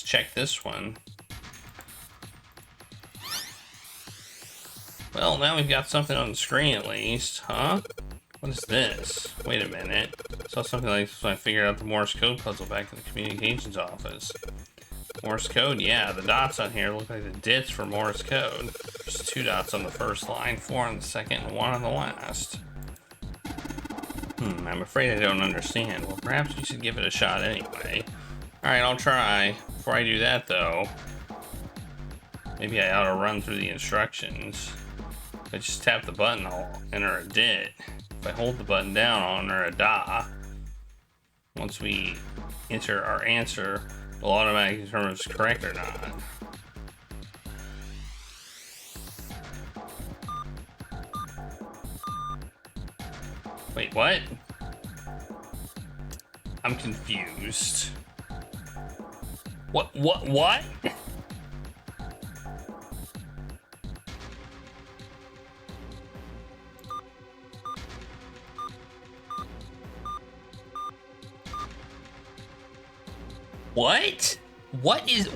let's check this one. Well, now we've got something on the screen at least, huh? What is this? Wait a minute. I saw something like this when I figured out the Morse code puzzle back in the communications office. Morse code, yeah, the dots on here look like the dits for Morse code. There's 2 dots on the first line, 4 on the second, and 1 on the last. I'm afraid I don't understand. Well, perhaps we should give it a shot anyway. Alright, I'll try. Before I do that, though, maybe I ought to run through the instructions. If I just tap the button, I'll enter a dit. If I hold the button down, I'll enter a da. Once we enter our answer, it'll automatically determine if it's correct or not. Wait, what? I'm confused. What? What?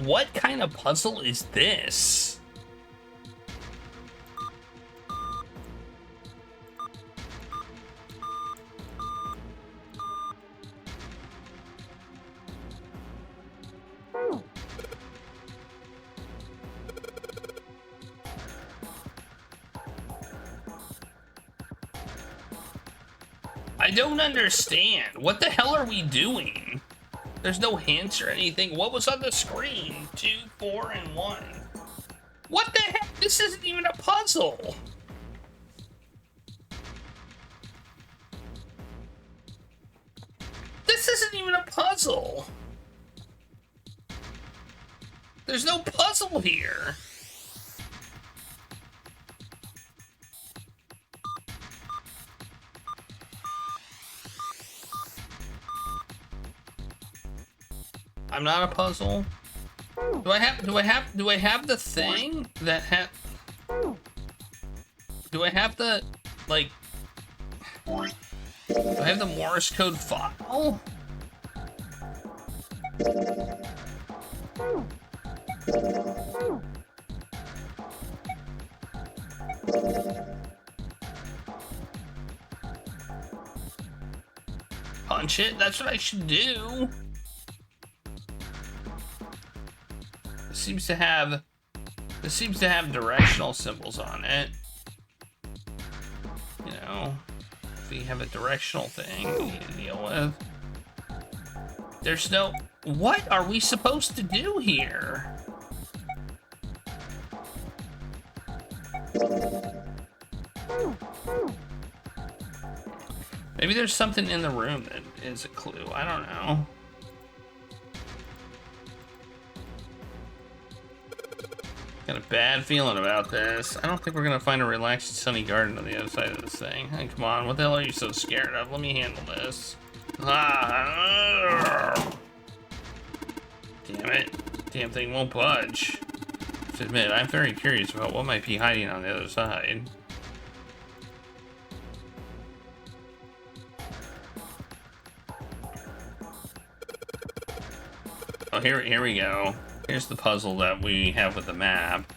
What kind of puzzle is this? I don't understand. What the hell are we doing? There's no hints or anything. What was on the screen? 2, 4, and 1. What the heck? This isn't even a puzzle. This isn't even a puzzle. There's no puzzle here. I'm not a puzzle. Do I have the thing that do I have the, like, do I have the Morse code file? Punch it? That's what I should do. This seems to have directional symbols on it. You know, if we have a directional thing we need to deal with. There's no... What are we supposed to do here? Maybe there's something in the room that is a clue. I don't know. Got a bad feeling about this. I don't think we're gonna find a relaxed sunny garden on the other side of this thing. Hey, come on, what the hell are you so scared of? Let me handle this. Ah, damn it. Damn thing won't budge. I have to admit, I'm very curious about what might be hiding on the other side. Oh, here we go. Here's the puzzle that we have with the map.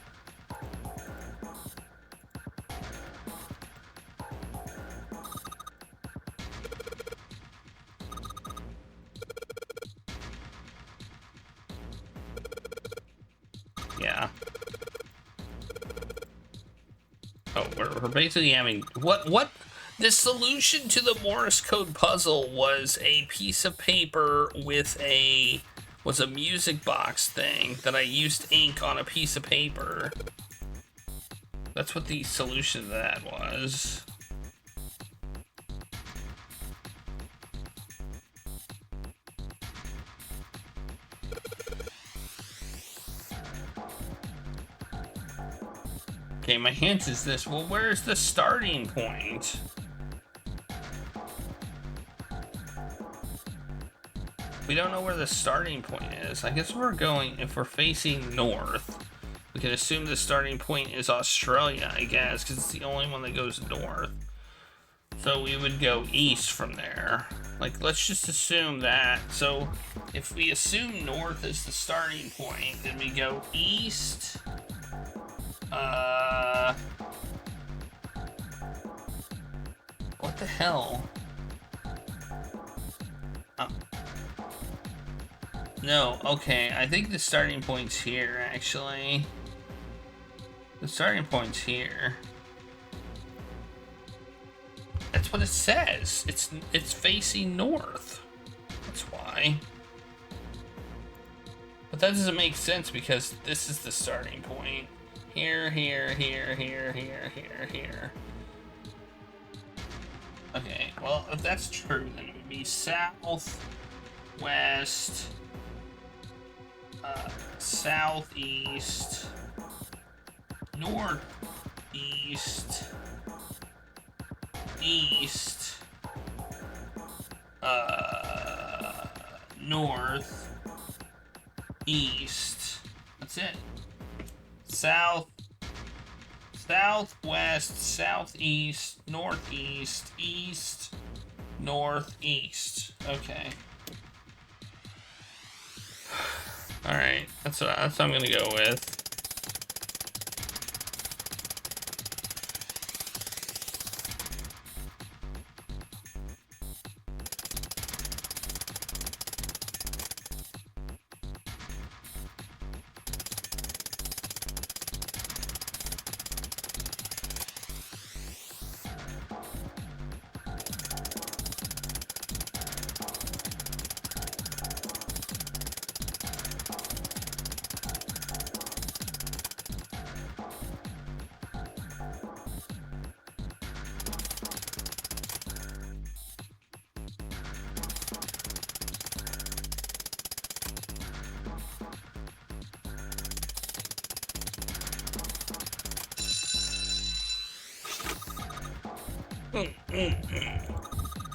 Yeah. Oh, we're basically having... What? The solution to the Morse code puzzle was a piece of paper with a... was a music box thing that I used ink on a piece of paper. That's what the solution to that was. Okay, my hint is this. Well, where's the starting point? We don't know where the starting point is. I guess if we're facing north, we can assume the starting point is Australia, I guess, because it's the only one that goes north. So we would go east from there. Like, let's just assume that. So if we assume north is the starting point, then we go east. What the hell? No, okay, I think the starting point's here, actually. The starting point's here. That's what it says. It's facing north. That's why. But that doesn't make sense because this is the starting point. Here, here, here, here, here, here, here. Okay, well, if that's true, then it would be south, west, southeast, northeast, east, north, east. That's it. South, southwest, southeast, northeast, east, northeast. Okay. All right, that's what I'm gonna go with.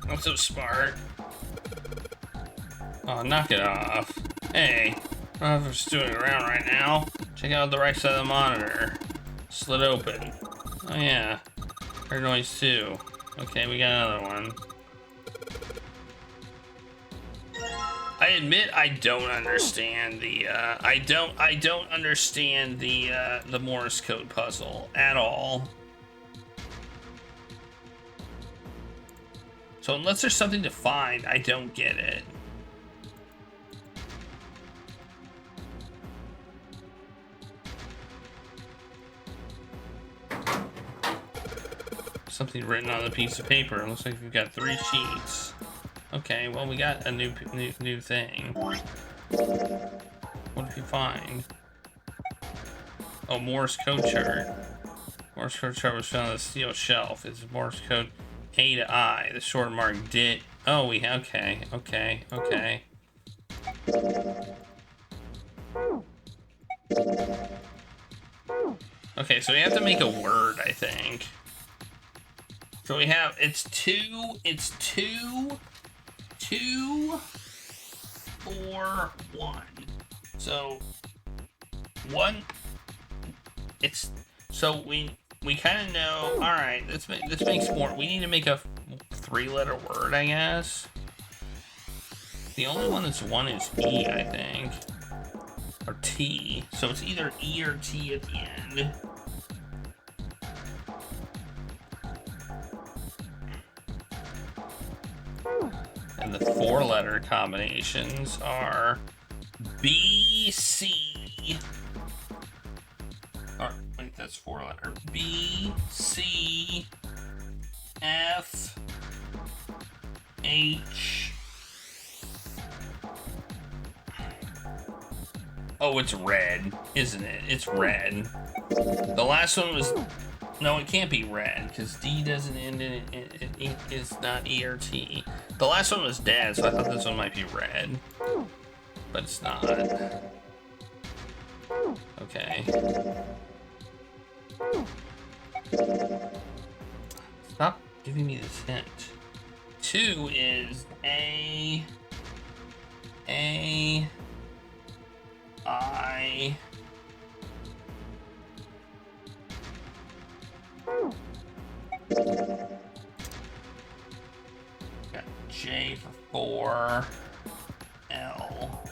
I'm so smart. Oh, knock it off. Hey, I don't know if I'm stewing around right now. Check out the right side of the monitor. Slit open. Oh yeah, heard noise too. Okay, we got another one. I admit I don't understand the I don't understand the Morse code puzzle at all. So unless there's something to find, I don't get it. Something written on a piece of paper. It looks like we've got 3 sheets. Okay, well we got a new thing. What did we find? Oh, Morse code chart. Morse code chart was found on a steel shelf. It's Morse code A to I. The short mark did. Oh, okay. Okay, so we have to make a word, I think. So we have, it's 2, 4, 1. So, 1, it's, so we kind of know, all right, this makes more, we need to make a 3-letter word, I guess. The only one that's 1 is E, I think. Or T. So it's either E or T at the end. And the 4-letter combinations are B, C. Or, wait, that's 4-letter. B, C, F, H. Oh, it's red, isn't it? It's red. The last one was... No, it can't be red, because D doesn't end in it. It is not E or T. The last one was dead, so I thought this one might be red. But it's not. Okay. Stop giving me this hint. 2 is A, I, 4, L.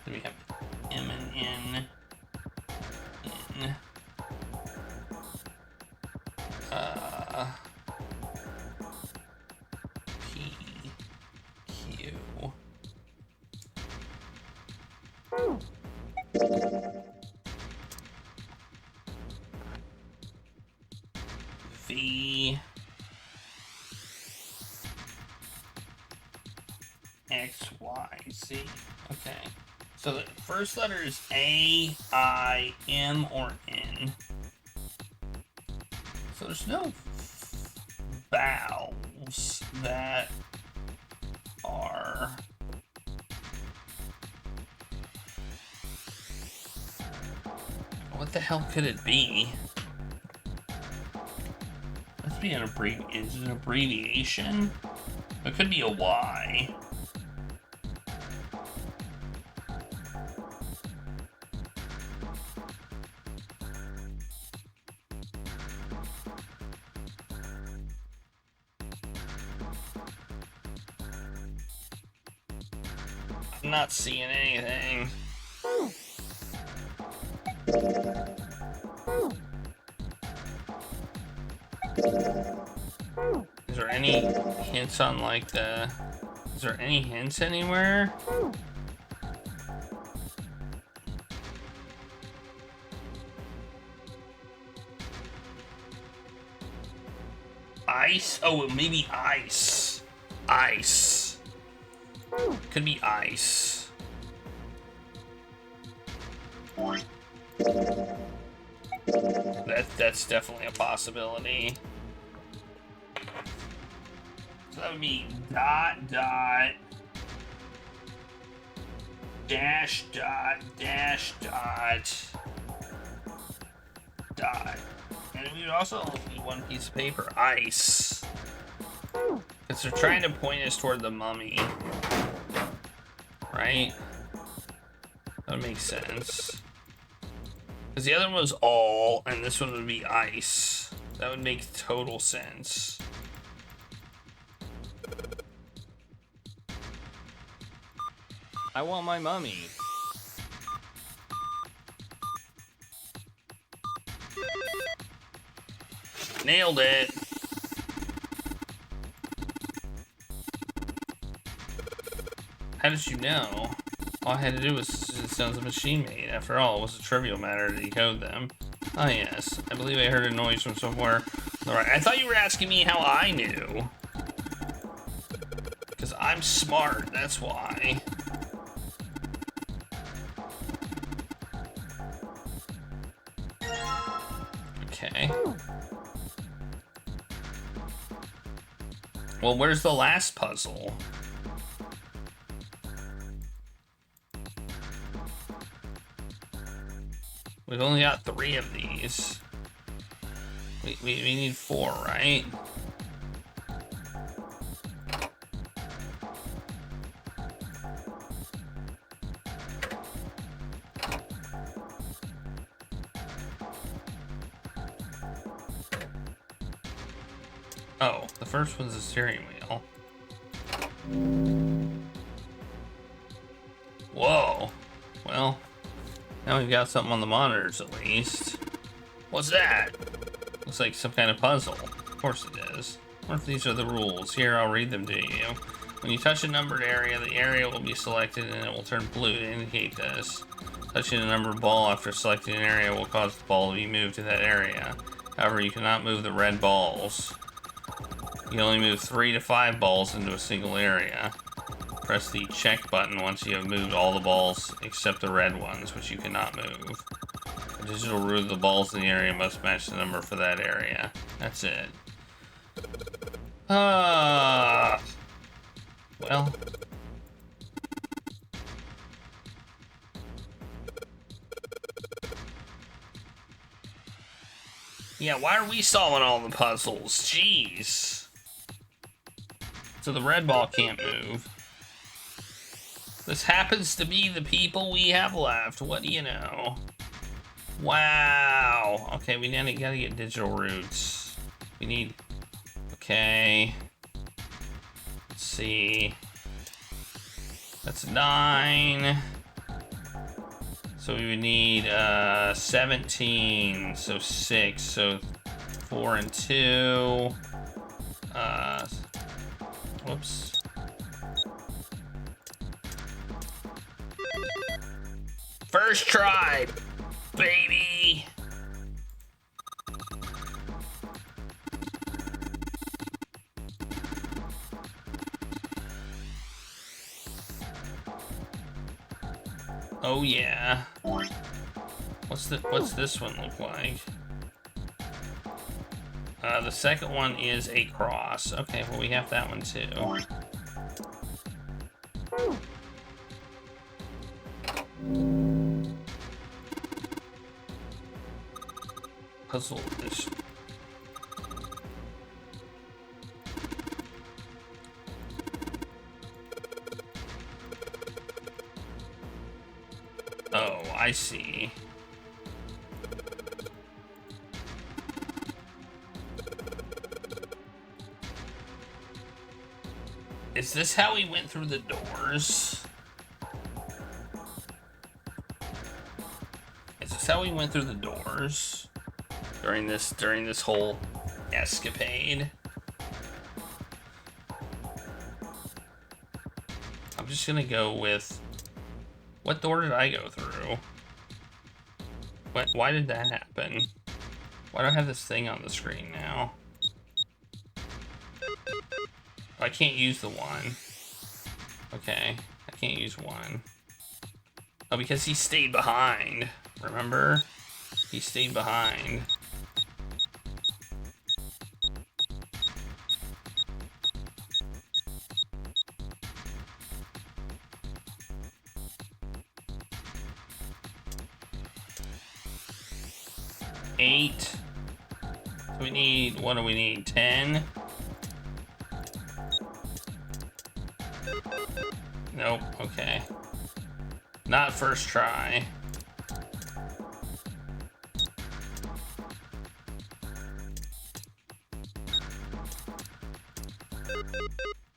Then we have M and N. N. P, Q. V. X, Y, Z. Okay. So the first letter is A, I, M, or N. So there's no vowels that are what the hell could it be? Must be an is it an abbreviation? It could be a Y. I'm not seeing anything. Is there any hints on like the... Is there any hints anywhere? Ice? Oh, maybe ice. Ice. Could be ice. That's definitely a possibility. So that would be dot, dot, dash, dot, dash, dot, dot. And we would also need one piece of paper, ice. Because they're trying to point us toward the mummy. Right? That makes sense. Because the other one was all, and this one would be ice. That would make total sense. I want my mummy. Nailed it. How did you know? All I had to do was it sounds a machine made. After all, it was a trivial matter to decode them. Ah, yes. I believe I heard a noise from somewhere. Alright, I thought you were asking me how I knew. Because I'm smart, that's why. Okay. Well, where's the last puzzle? We've only got 3 of these. We need 4, right? Oh, the first one's a steering wheel. Whoa. Well, now we've got something on the monitors at least. What's that? Looks like some kind of puzzle. Of course it is. What if these are the rules? Here, I'll read them to you. When you touch a numbered area, the area will be selected and it will turn blue to indicate this. Touching a numbered ball after selecting an area will cause the ball to be moved to that area. However, you cannot move the red balls. You can only move 3 to 5 balls into a single area. Press the check button once you have moved all the balls except the red ones, which you cannot move. The digital root of the balls in the area must match the number for that area. That's it. Well. Yeah, why are we solving all the puzzles? Jeez. So the red ball can't move. This happens to be the people we have left. What do you know? Wow. Okay, gotta get digital roots. We need... Okay. Let's see. That's 9. So we would need 17. So 6. So 4 and 2. Whoops. First try, baby. Oh yeah. What's this one look like? The second one is a cross. Okay, well we have that one too. Puzzle edition. Oh, I see. Is this how we went through the doors? Is this how we went through the doors during this whole escapade? I'm just gonna go with, what door did I go through? Why did that happen? Why do I have this thing on the screen now? I can't use the 1. Okay, I can't use 1. Oh, because he stayed behind. Remember? He stayed behind. Eight. So we need, what do we need? 10? Nope, okay. Not first try.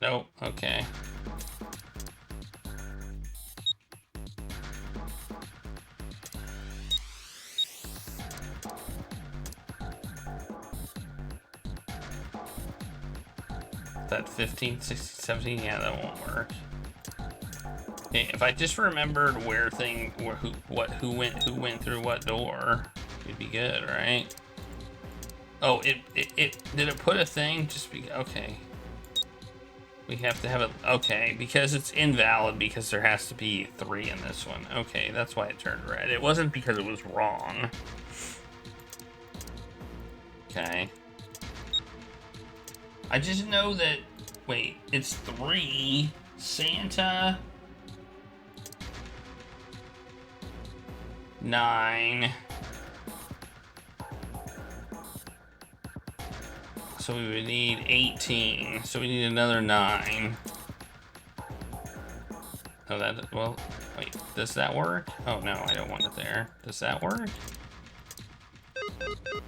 Nope, okay. That 15, 16, 17, yeah, that won't work. Okay, if I just remembered who went through what door, it'd be good, right? Oh, did it put a thing? Okay. We have to have it, okay, because it's invalid because there has to be 3 in this one. Okay, that's why it turned red. It wasn't because it was wrong. Okay. I just know that, wait, it's 3, Santa, 9. So we would need 18. So we need another 9. Oh, well, wait, does that work? Oh, no, I don't want it there. Does that work?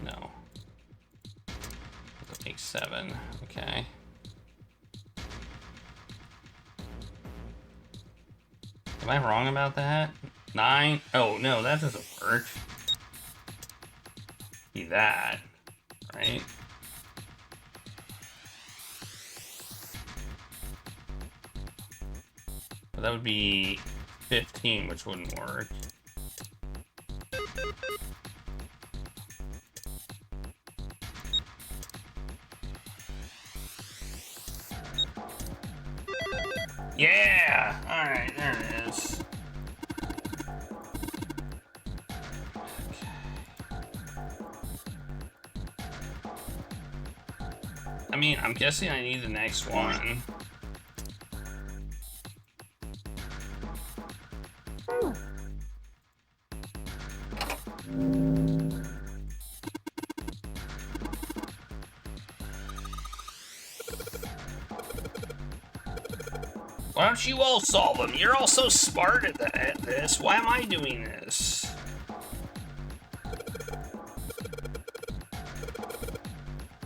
No. That makes 7. Okay. Am I wrong about that? 9? Oh, no, that doesn't work. Be that, right? But that would be 15, which wouldn't work. Yeah! Alright, there it is. I mean, I'm guessing I need the next one. Why don't you all solve them? You're all so smart at this. Why am I doing this?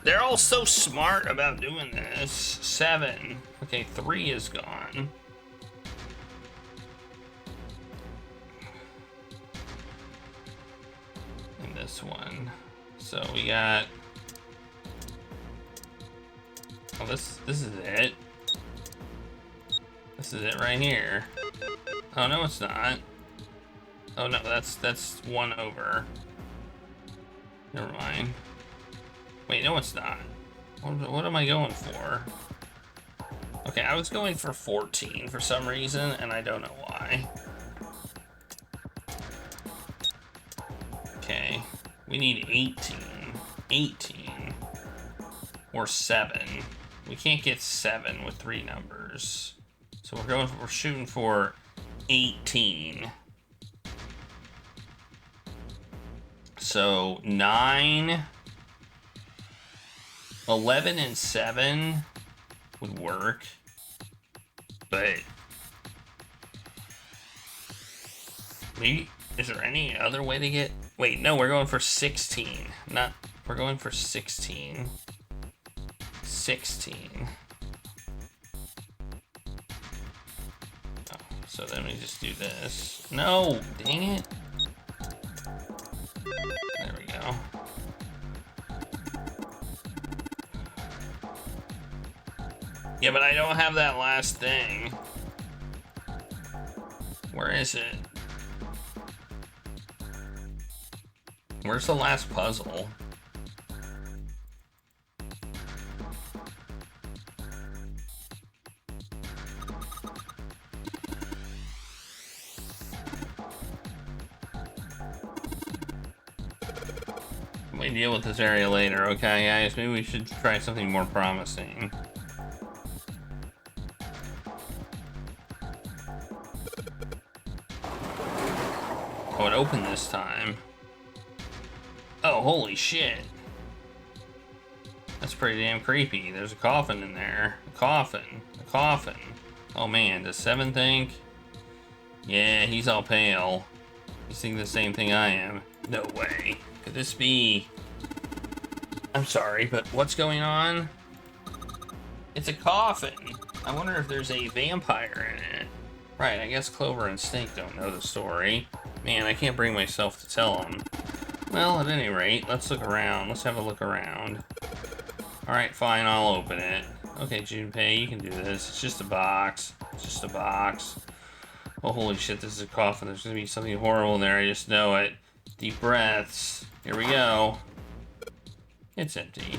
They're all so smart about doing this. 7. Okay. Okay, 3 is gone. And this one. So we got... Oh, this is it. This is it right here. Oh, no, it's not. Oh, no, that's 1 over. Never mind. Wait, no, it's not. What am I going for? Okay, I was going for 14 for some reason, and I don't know why. Okay, we need 18. 18. Or 7. We can't get 7 with 3 numbers. So we're shooting for 18. So 9, 11, and 7 would work. But maybe, is there any other way to get... Wait, no, we're going for 16. We're going for 16. 16. Oh, so then we just do this. No, dang it. There we go. Yeah, but I don't have that last thing. Where is it? Where's the last puzzle? We deal with this area later, okay, guys? Maybe we should try something more promising. Oh, it opened this time. Oh, holy shit. That's pretty damn creepy. There's a coffin in there. A coffin. A coffin. Oh man, does 7 think? Yeah, he's all pale. He's thinking the same thing I am. No way. Could this be... I'm sorry, but what's going on? It's a coffin. I wonder if there's a vampire in it. Right, I guess Clover and Snake don't know the story. Man, I can't bring myself to tell them. Well, at any rate, let's look around. Let's have a look around. Alright, fine, I'll open it. Okay, Junpei, you can do this. It's just a box. It's just a box. Oh, holy shit, this is a coffin. There's gonna be something horrible in there. I just know it. Deep breaths. Here we go. It's empty.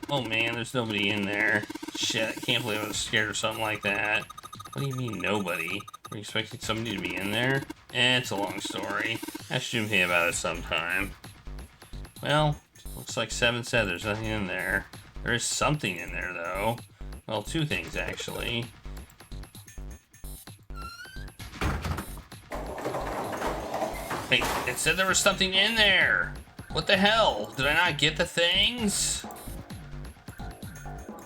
Oh man, there's nobody in there. Shit, I can't believe I was scared of something like that. What do you mean, nobody? Were you expecting somebody to be in there? It's a long story. Ask Junpei about it sometime. Well, looks like 7 said there's nothing in there. There is something in there, though. Well, 2 things, actually. Wait, it said there was something in there! What the hell? Did I not get the things?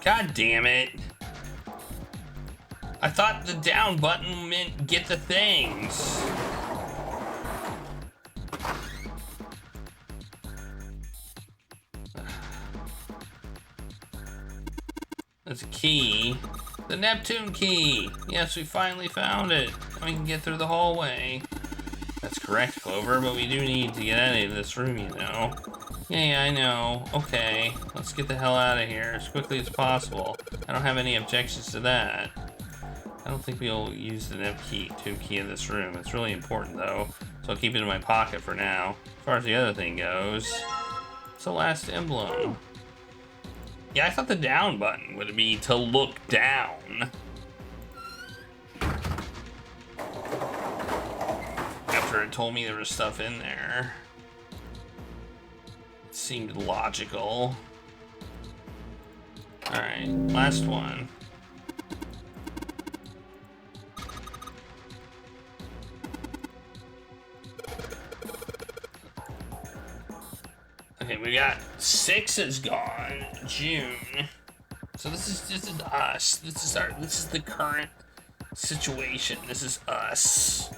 God damn it. I thought the down button meant get the things. There's a key. The Neptune key. Yes, we finally found it. Now we can get through the hallway. That's correct, Clover, but we do need to get out of this room, you know. Yeah, I know. Okay, let's get the hell out of here as quickly as possible. I don't have any objections to that. I don't think we'll use the Neptune key in this room. It's really important, though, so I'll keep it in my pocket for now. As far as the other thing goes, it's the last emblem. Yeah, I thought the down button would be to look down. After it told me there was stuff in there. It seemed logical. Alright, last one. Okay, we got 6 is gone. June. So this is us. This is the current situation. This is us.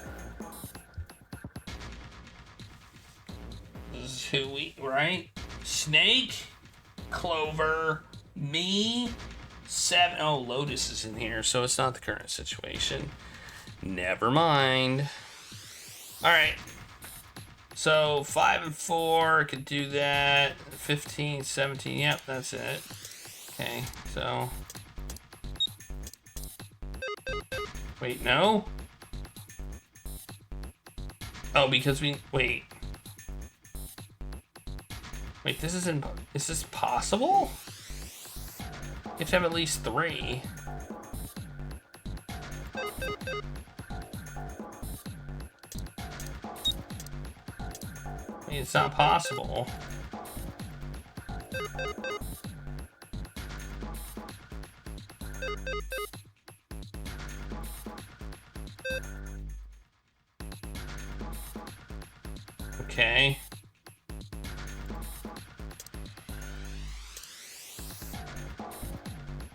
This is who we, right? Snake? Clover, me, 7. Oh, Lotus is in here, so it's not the current situation. Never mind. All right. So 5 and 4 could do that. 15, 17. Yep, that's it. Okay, so. Wait, no. Oh, because we wait. Wait, this isn't. Is this possible? You have to have at least 3. I mean, it's not possible. Okay.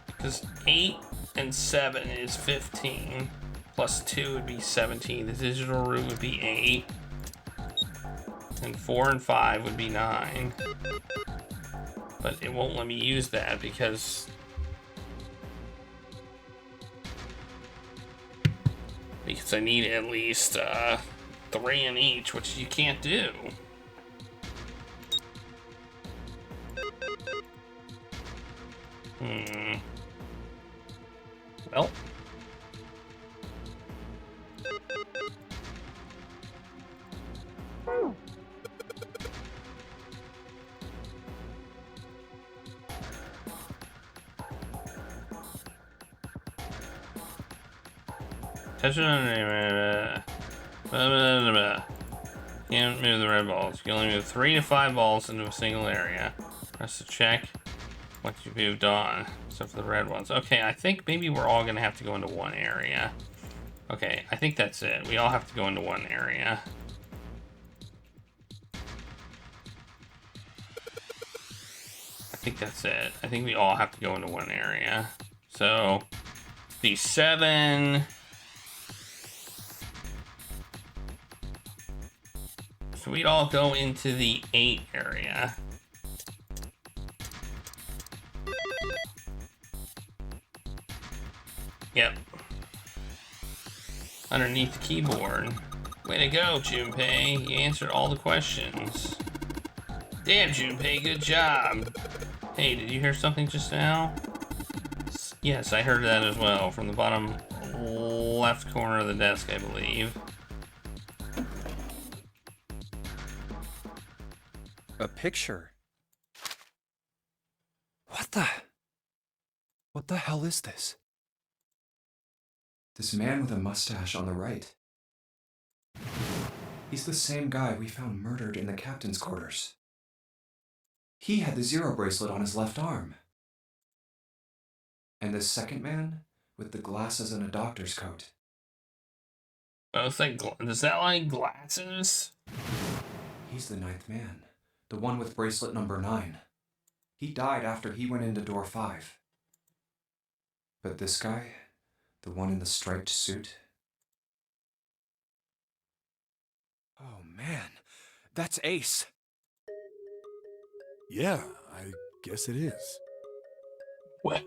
Because 8 and 7 is 15. Plus 2 would be 17. The digital root would be 8. And 4 and 5 would be 9. But it won't let me use that because I need at least 3 in each, which you can't do. Well. Can't move the red balls. You can only move 3 to 5 balls into a single area. Press to check what you moved on. So for the red ones. Okay, I think maybe we're all gonna have to go into one area. Okay, I think that's it. We all have to go into one area. I think that's it. I think we all have to go into one area. So the 7. So we'd all go into the 8 area. Yep. Underneath the keyboard. Way to go, Junpei. You answered all the questions. Damn, Junpei, good job. Hey, did you hear something just now? Yes, I heard that as well, from the bottom left corner of the desk, I believe. A picture? What the hell is this? This man with a mustache on the right. He's the same guy we found murdered in the captain's quarters. He had the 0 bracelet on his left arm. And this second man with the glasses and a doctor's coat. Oh, it's like, is that like glasses? He's the 9th man. The one with bracelet number 9. He died after he went into door 5. But this guy, the one in the striped suit. Oh man, that's Ace. Yeah, I guess it is. Well,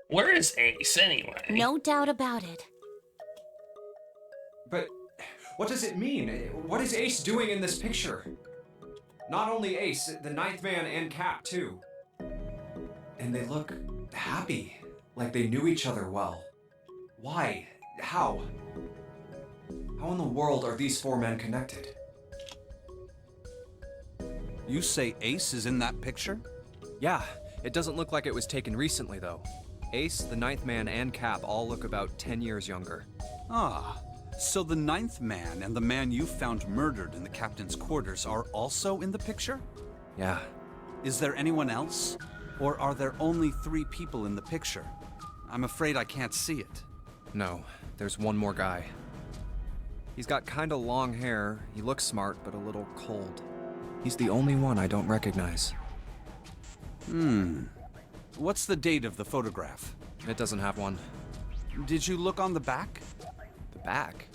where is Ace anyway? No doubt about it. But what does it mean? What is Ace doing in this picture? Not only Ace, the 9th man and Cap too. And they look happy, like they knew each other well. Why? How? How in the world are these 4 men connected? You say Ace is in that picture? Yeah, it doesn't look like it was taken recently though. Ace, the 9th man, and Cap all look about 10 years younger. Ah, so the 9th man and the man you found murdered in the captain's quarters are also in the picture? Yeah. Is there anyone else? Or are there only 3 people in the picture? I'm afraid I can't see it. No, there's one more guy. He's got kinda long hair, he looks smart, but a little cold. He's the only one I don't recognize. What's the date of the photograph? It doesn't have one. Did you look on the back? The back?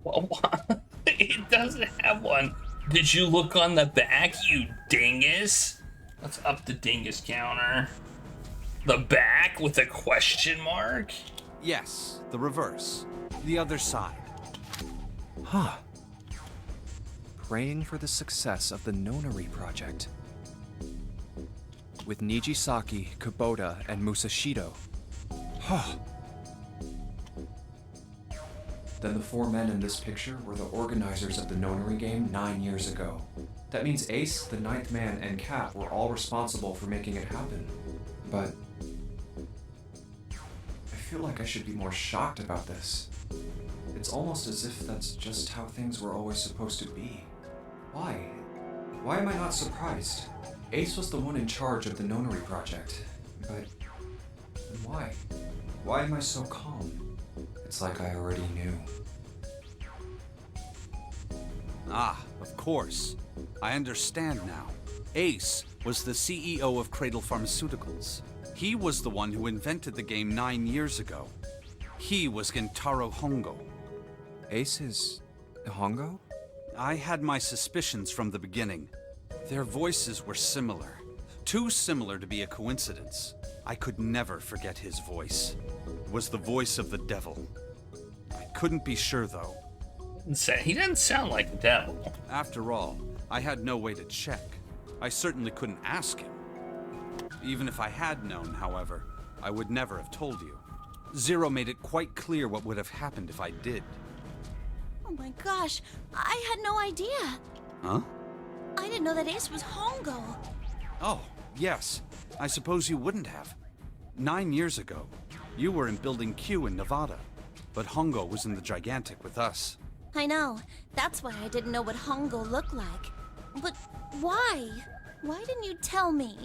Well, what? It doesn't have one. Did you look on the back, you dingus? Let's up the dingus counter. The back with a question mark? Yes, the reverse. The other side. Huh. Praying for the success of the Nonary project. With Nijisaki, Kubota, and Musashido. Huh. Then the four men in this picture were the organizers of the Nonary game 9 years ago. That means Ace, the ninth man, and Cap were all responsible for making it happen. But I feel like I should be more shocked about this. It's almost as if that's just how things were always supposed to be. Why? Why am I not surprised? Ace was the one in charge of the Nonary project. But why? Why am I so calm? It's like I already knew. Ah, of course. I understand now. Ace was the CEO of Cradle Pharmaceuticals. He was the one who invented the game 9 years ago. He was Gentaro Hongo. Ace is Hongo? I had my suspicions from the beginning. Their voices were similar. Too similar to be a coincidence. I could never forget his voice. It was the voice of the devil. I couldn't be sure, though. He doesn't sound like the devil. After all, I had no way to check. I certainly couldn't ask him. Even if I had known, however, I would never have told you. Zero made it quite clear what would have happened if I did. Oh my gosh, I had no idea. Huh? I didn't know that Ace was Hongo. Oh, yes. I suppose you wouldn't have. 9 years ago, you were in Building Q in Nevada, but Hongo was in the Gigantic with us. I know. That's why I didn't know what Hongo looked like. But why? Why didn't you tell me?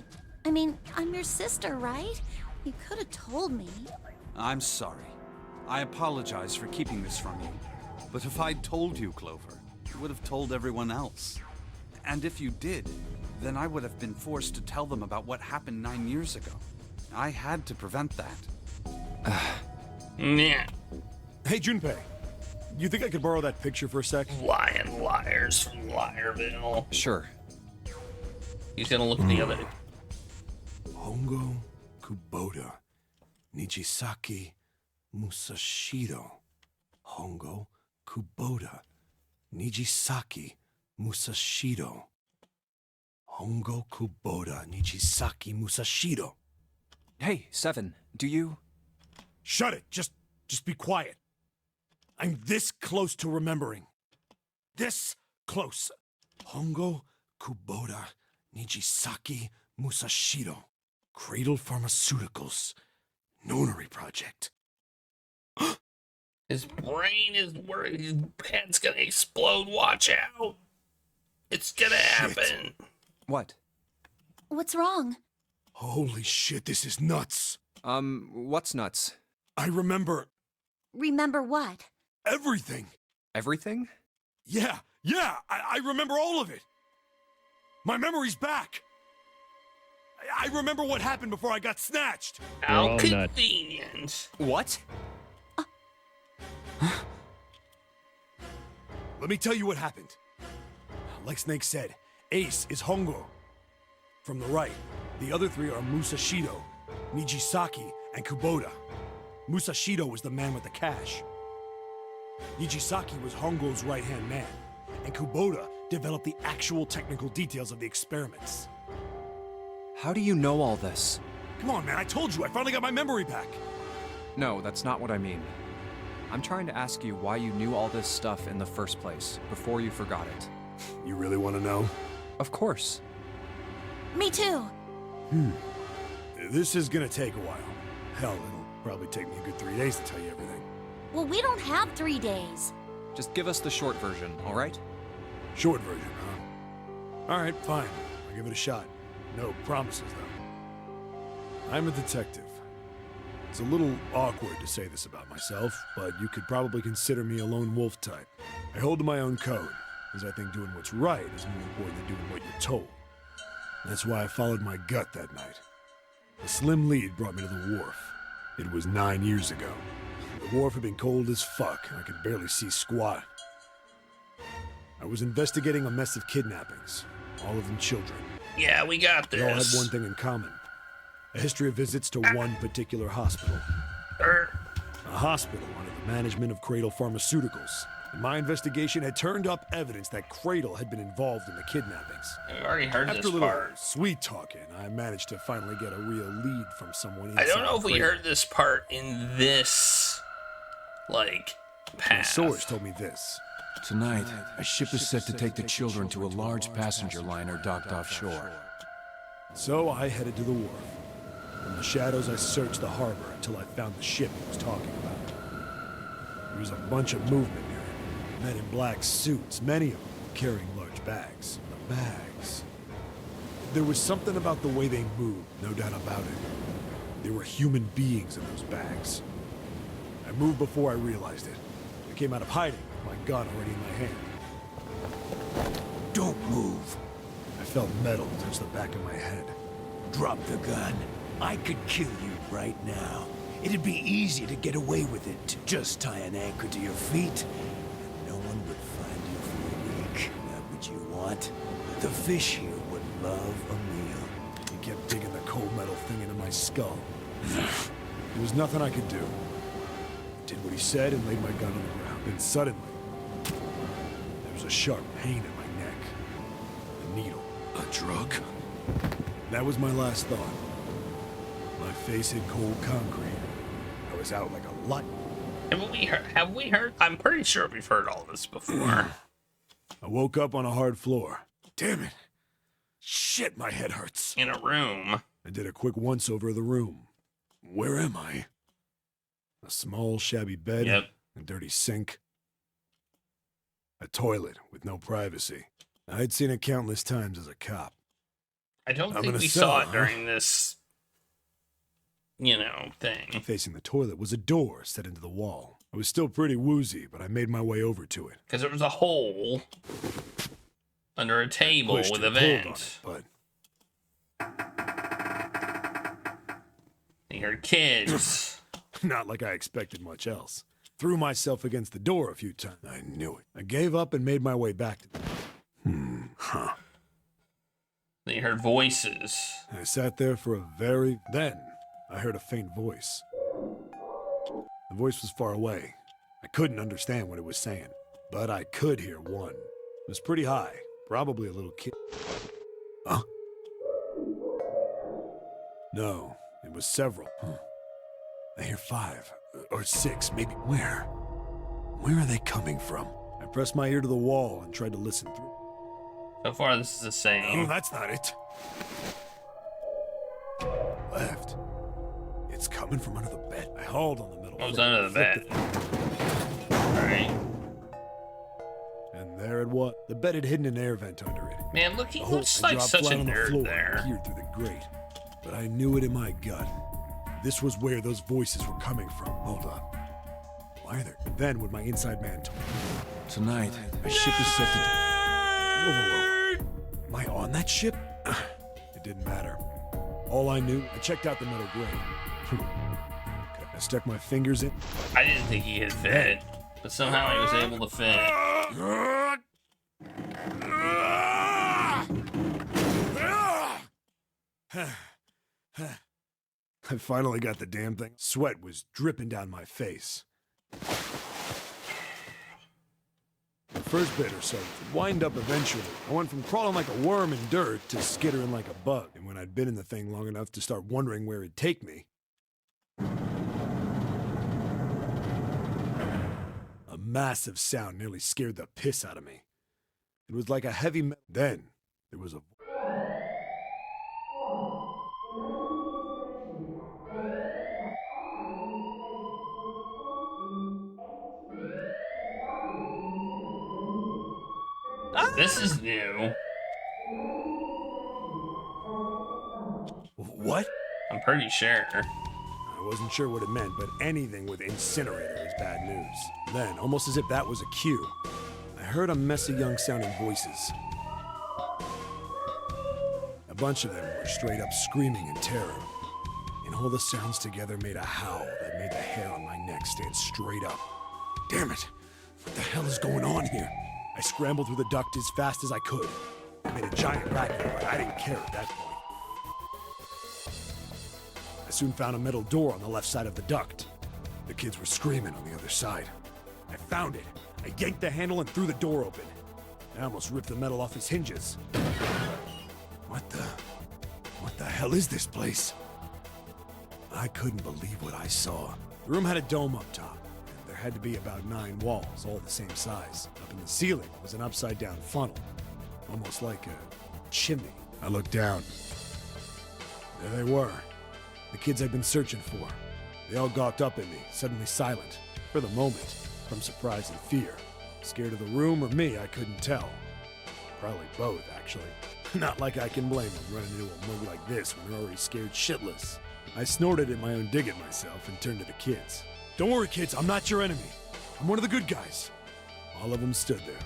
I mean, I'm your sister, right? You could have told me. I'm sorry. I apologize for keeping this from you. But if I'd told you, Clover, you would have told everyone else. And if you did, then I would have been forced to tell them about what happened 9 years ago. I had to prevent that. Yeah. Hey, Junpei. You think I could borrow that picture for a sec? Lying liars from Liarville. Sure. He's gonna look at the other. Hongo, Kubota, Nijisaki, Musashido. Hongo, Kubota, Nijisaki, Musashido. Hongo, Kubota, Nijisaki, Musashido. Hey, Seven, do you... Shut it! Just be quiet. I'm this close to remembering. This close. Hongo, Kubota, Nijisaki, Musashido. Cradle Pharmaceuticals. Nonary Project. His brain is worried. His head's gonna explode. Watch out. It's gonna happen. What? What's wrong? Holy shit, this is nuts. What's nuts? I remember Remember what? everything. Everything? Yeah, I remember all of it. My memory's back. I remember what happened before I got snatched. How all nuts. convenient. What? Let me tell you what happened. Like Snake said, Ace is Hongo. From the right, the other three are Musashido, Nijisaki, and Kubota. Musashido was the man with the cash. Nijisaki was Hongo's right-hand man, and Kubota developed the actual technical details of the experiments. How do you know all this? Come on, man, I told you, I finally got my memory back. No, that's not what I mean. I'm trying to ask you why you knew all this stuff in the first place, before you forgot it. You really want to know? Of course. Me too. This is gonna take a while. Hell, it'll probably take me a good 3 days to tell you everything. Well, we don't have 3 days. Just give us the short version, all right? Short version, huh? All right, fine. I'll give it a shot. No promises, though. I'm a detective. It's a little awkward to say this about myself, but you could probably consider me a lone wolf type. I hold to my own code, because I think doing what's right is more important than doing what you're told. That's why I followed my gut that night. A slim lead brought me to the wharf. It was 9 years ago. The wharf had been cold as fuck, and I could barely see squat. I was investigating a mess of kidnappings, all of them children. Yeah, we got They all had this. one thing in common. A history of visits to one particular hospital. A hospital under the management of Cradle Pharmaceuticals. And my investigation had turned up evidence that Cradle had been involved in the kidnappings. We've already heard After a this little part. sweet talking, I managed to finally get a real lead from someone I inside don't know if we Cradle. heard this part in this, like, My path. source told me this. Tonight, a ship is set to take the children to a large passenger liner docked offshore. So I headed to the wharf. From the shadows, I searched the harbor until I found the ship he was talking about. There was a bunch of movement near it. Men in black suits, many of them carrying large bags. The bags. There was something about the way they moved, no doubt about it. There were human beings in those bags. I moved before I realized it. I came out of hiding with my gun already in my hand. Don't move. I felt metal touch the back of my head. Drop the gun. I could kill you right now. It'd be easy to get away with it. To just tie an anchor to your feet, and no one would find you for a week. That what you want? The fish here would love a meal. He kept digging the cold metal thing into my skull. There was nothing I could do. I did what he said and laid my gun on the ground. Then suddenly, there was a sharp pain in my neck. A needle. A drug? That was my last thought. My face hit cold concrete. I was out like a light. Have we heard? I'm pretty sure we've heard all this before. I woke up on a hard floor. Damn it. Shit, my head hurts. In a room. I did a quick once-over of the room. Where am I? A small, shabby bed, Yep. a dirty sink, a toilet with no privacy. I'd seen it countless times as a cop. I don't I'm think in a we cell, saw it huh? during this, thing. Facing the toilet was a door set into the wall. I was still pretty woozy, but I made my way over to it. Because there was a hole under a table Pushed with a and pulled on vent. it, You heard kids. but not like I expected much else. Threw myself against the door a few times. I knew it. I gave up and made my way back to Then you heard voices. I sat there for a Then, I heard a faint voice. The voice was far away. I couldn't understand what it was saying, but I could hear one. It was pretty high, probably a little kid. Huh? No, it was several. I hear 5 or 6, maybe. Where? Where are they coming from? I pressed my ear to the wall and tried to listen through. So far, this is the Oh, same. that's not it. Left. It's coming from under the bed. I hauled on the middle. What was floor, under the flipped bed? it, Alright. And there it was. The bed had hidden an air vent under it. Man, look, he The whole looks thing like dropped such a flat on the nerd floor there. and peered through the grate. But I knew it in my gut. This was where those voices were coming from. Hold up. Why are there? And then when my inside man told me, Tonight, a ship is set to... whoa, whoa, whoa. Am I on that ship? It didn't matter. All I knew, I checked out the metal grate. I stuck my fingers in. I didn't think he could fit, but somehow he was able to fit. I finally got the damn thing. Sweat was dripping down my face. The first bit or so, wind up eventually. I went from crawling like a worm in dirt to skittering like a bug. And when I'd been in the thing long enough to start wondering where it'd take me, a massive sound nearly scared the piss out of me. It was like a heavy Then, there was a... This is new. What? I'm pretty sure. I wasn't sure what it meant, but anything with incinerator is bad news. Then, almost as if that was a cue, I heard a mess of young-sounding voices. A bunch of them were straight up screaming in terror. And all the sounds together made a howl that made the hair on my neck stand straight up. Damn it! What the hell is going on here? I scrambled through the duct as fast as I could. Made a giant racket, but I didn't care at that point. I soon found a metal door on the left side of the duct. The kids were screaming on the other side. I found it. I yanked the handle and threw the door open. I almost ripped the metal off its hinges. What the hell is this place? I couldn't believe what I saw. The room had a dome up top, and there had to be about 9 walls, all the same size. Up in the ceiling was an upside-down funnel, almost like a chimney. I looked down. There they were, the kids I'd been searching for. They all gawked up at me, suddenly silent, for the moment, from surprise and fear. Scared of the room or me, I couldn't tell. Probably both, actually. Not like I can blame them running into a mug like this when they're already scared shitless. I snorted at my own dig at myself and turned to the kids. Don't worry, kids, I'm not your enemy. I'm one of the good guys. All of them stood there,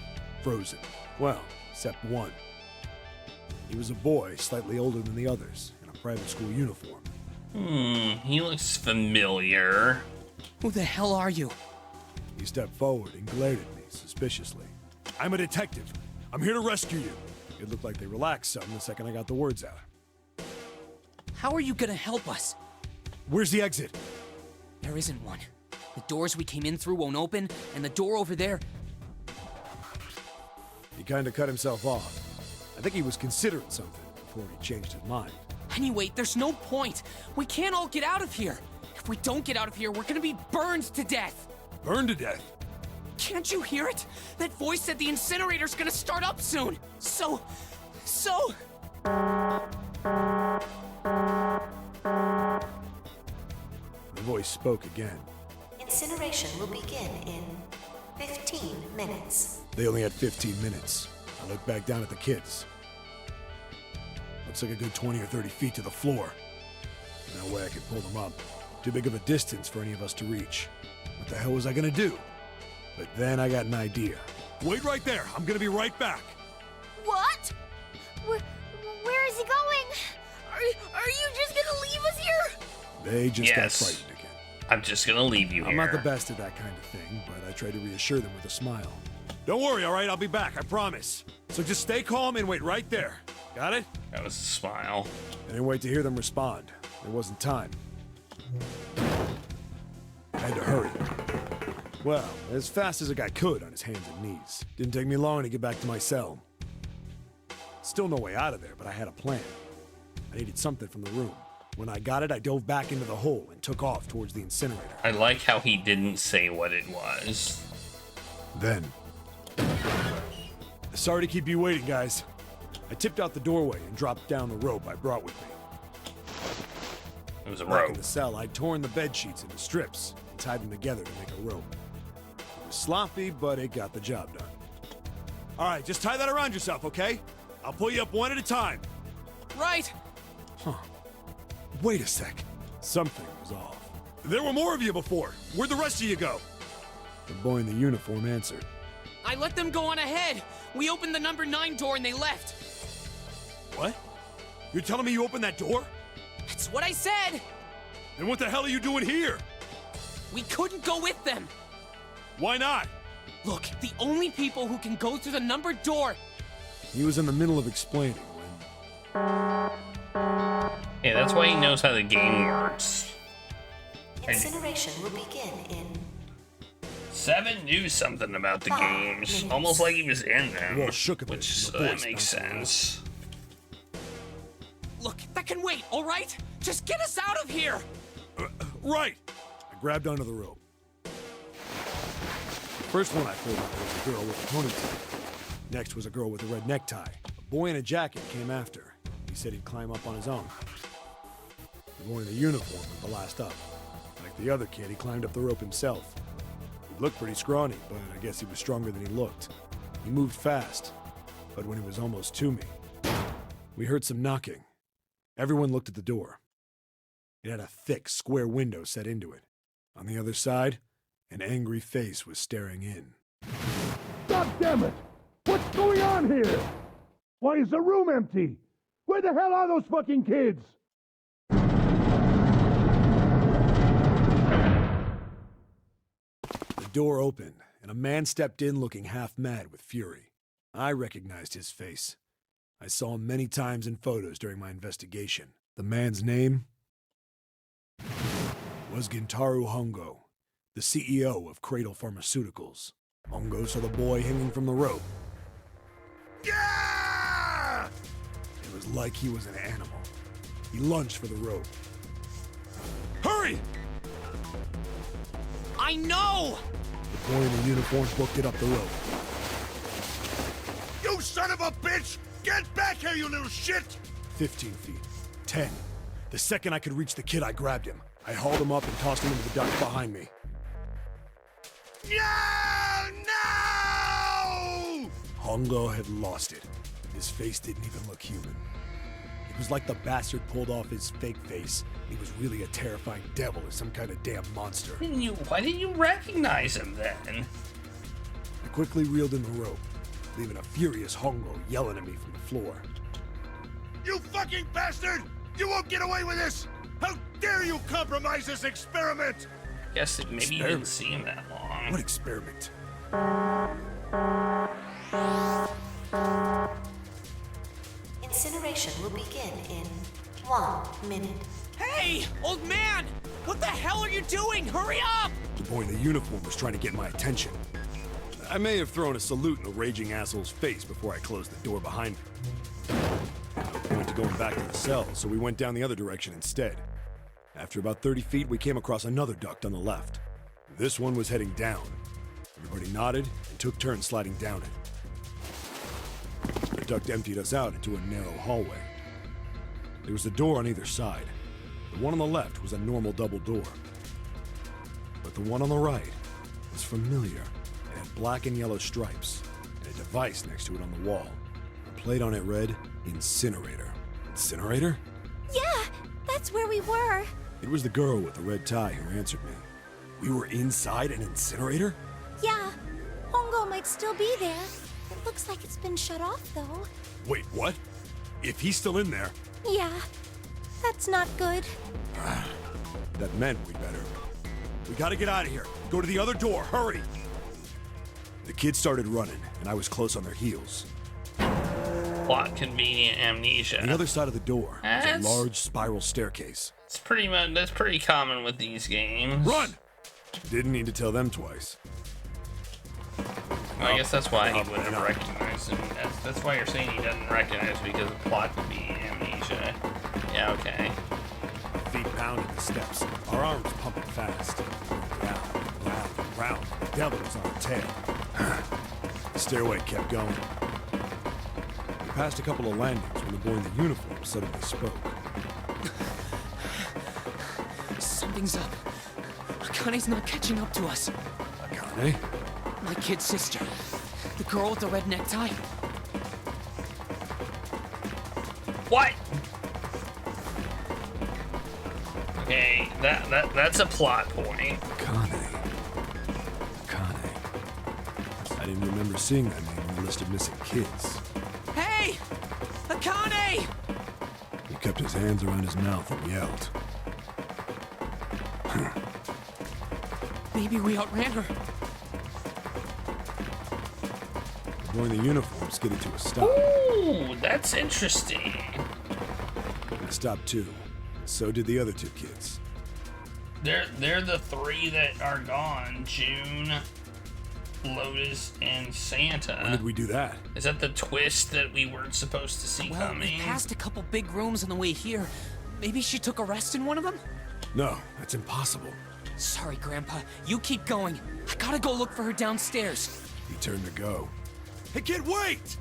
frozen. Well, except one. He was a boy, slightly older than the others, in a private school uniform. He looks familiar. Who the hell are you? He stepped forward and glared at me suspiciously. I'm a detective. I'm here to rescue you. It looked like they relaxed some the second I got the words out. How are you gonna help us? Where's the exit? There isn't one. The doors we came in through won't open, and the door over there... He kinda cut himself off. I think he was considering something before he changed his mind. Anyway, there's no point. We can't all get out of here. If we don't get out of here, we're gonna be burned to death. Burned to death? Can't you hear it? That voice said the incinerator's gonna start up soon. So... The voice spoke again. Incineration will begin in 15 minutes. They only had 15 minutes. I looked back down at the kids. Looks like a good 20 or 30 feet to the floor. No way I could pull them up. Too big of a distance for any of us to reach. What the hell was I gonna do? But then I got an idea. Wait right there. I'm gonna be right back. What? Where is he going? Are you just gonna leave us here? They just got Yes. frightened again. I'm just gonna leave you I'm here. not the best at that kind of thing, but I tried to reassure them with a smile. Don't worry, all right? I'll be back, I promise. So just stay calm and wait right there. Got it? That was a smile. I didn't wait to hear them respond. There wasn't time. I had to hurry. Well, as fast as a guy could on his hands and knees. Didn't take me long to get back to my cell. Still no way out of there, but I had a plan. I needed something from the room. When I got it, I dove back into the hole and took off towards the incinerator. I like how he didn't say what it was. Then... Sorry to keep you waiting, guys. I tipped out the doorway and dropped down the rope I brought with me. It was a Back in rope. the cell, I'd torn the bed sheets into strips and tied them together to make a rope. It was sloppy, but it got the job done. All right, just tie that around yourself, okay? I'll pull you up one at a time. Right. Wait a sec. Something was off. There were more of you before. Where'd the rest of you go? The boy in the uniform answered. I let them go on ahead. We opened the number 9 door and they left. What? You're telling me you opened that door? That's what I said. Then what the hell are you doing here? We couldn't go with them. Why not? Look, the only people who can go through the numbered door... He was in the middle of explaining when... Yeah, that's why he knows how the game works. Incineration will begin in... Seven knew something about the games, almost like he was in them, Well, shook a bit, which and so the that voice makes bounced around. sense. Look, that can wait, all right? Just get us out of here! Right! I grabbed onto the rope. The first one I pulled up was a girl with a ponytail. Next was a girl with a red necktie. A boy in a jacket came after. He said he'd climb up on his own. The boy in the uniform was the last up. Like the other kid, he climbed up the rope himself. He looked pretty scrawny, but I guess he was stronger than he looked. He moved fast, but when he was almost to me, we heard some knocking. Everyone looked at the door. It had a thick, square window set into it. On the other side, an angry face was staring in. God damn it! What's going on here? Why is the room empty? Where the hell are those fucking kids? The door opened, and a man stepped in looking half mad with fury. I recognized his face. I saw him many times in photos during my investigation. The man's name was Gintaro Hongo, the CEO of Cradle Pharmaceuticals. Hongo saw the boy hanging from the rope. Yeah! It was like he was an animal. He lunged for the rope. Hurry! I know! The boy in the uniform booked it up the rope. You son of a bitch! Get back here, you little shit! 15 feet. 10. The second I could reach the kid, I grabbed him. I hauled him up and tossed him into the duct behind me. No! No! Hongo had lost it. His face didn't even look human. It was like the bastard pulled off his fake face. He was really a terrifying devil or some kind of damn monster. Why didn't you recognize him then? I quickly reeled in the rope, leaving a furious Hongo yelling at me from the floor. You fucking bastard! You won't get away with this! How dare you compromise this experiment! Guess that maybe you didn't see him that long. What experiment? Incineration will begin in 1 minute. Hey, old man! What the hell are you doing? Hurry up! The boy in the uniform was trying to get my attention. I may have thrown a salute in the raging asshole's face before I closed the door behind me. No point to going back to the cell, so we went down the other direction instead. After about 30 feet, we came across another duct on the left. This one was heading down. Everybody nodded and took turns sliding down it. The duct emptied us out into a narrow hallway. There was a door on either side. The one on the left was a normal double door. But the one on the right was familiar. It had black and yellow stripes, and a device next to it on the wall. A plate on it read, Incinerator. Incinerator? Yeah, that's where we were. It was the girl with the red tie who answered me. We were inside an incinerator? Yeah, Hongo might still be there. It looks like it's been shut off, though. Wait, what? If he's still in there... Yeah, that's not good. That meant we'd better... We gotta get out of here. Go to the other door, hurry! The kids started running, and I was close on their heels. Plot convenient amnesia. On the other side of the door was That's- a large spiral staircase. It's pretty much that's pretty common with these games. Run! Didn't need to tell them twice. Well, I guess that's why he wouldn't have recognized him. That's why you're saying he doesn't recognize because the plot could be amnesia. Yeah, okay. Feet pounded the steps. Our arms pumping fast. Round, round, round. The devil was on our tail. The stairway kept going. We passed a couple of landings when the boy in the uniform suddenly spoke. Something's up. Akane's not catching up to us. Akane? My kid's sister. The girl with the red necktie. What? Okay, that's a plot point. Akane. I didn't remember seeing that name on the list of missing kids. Hey! Akane! He kept his hands around his mouth and yelled. Maybe we outran her. The boy in the uniform skidded to a stop. Ooh, that's interesting. I stopped too. So did the other two kids. They're the three that are gone. June, Lotus, and Santa. When did we do that? Is that the twist that we weren't supposed to see Well, coming? we passed a couple big rooms on the way here. Maybe she took a rest in one of them? No, that's impossible. Sorry, Grandpa. You keep going. I gotta go look for her downstairs. He turned to go. Hey, kid, wait!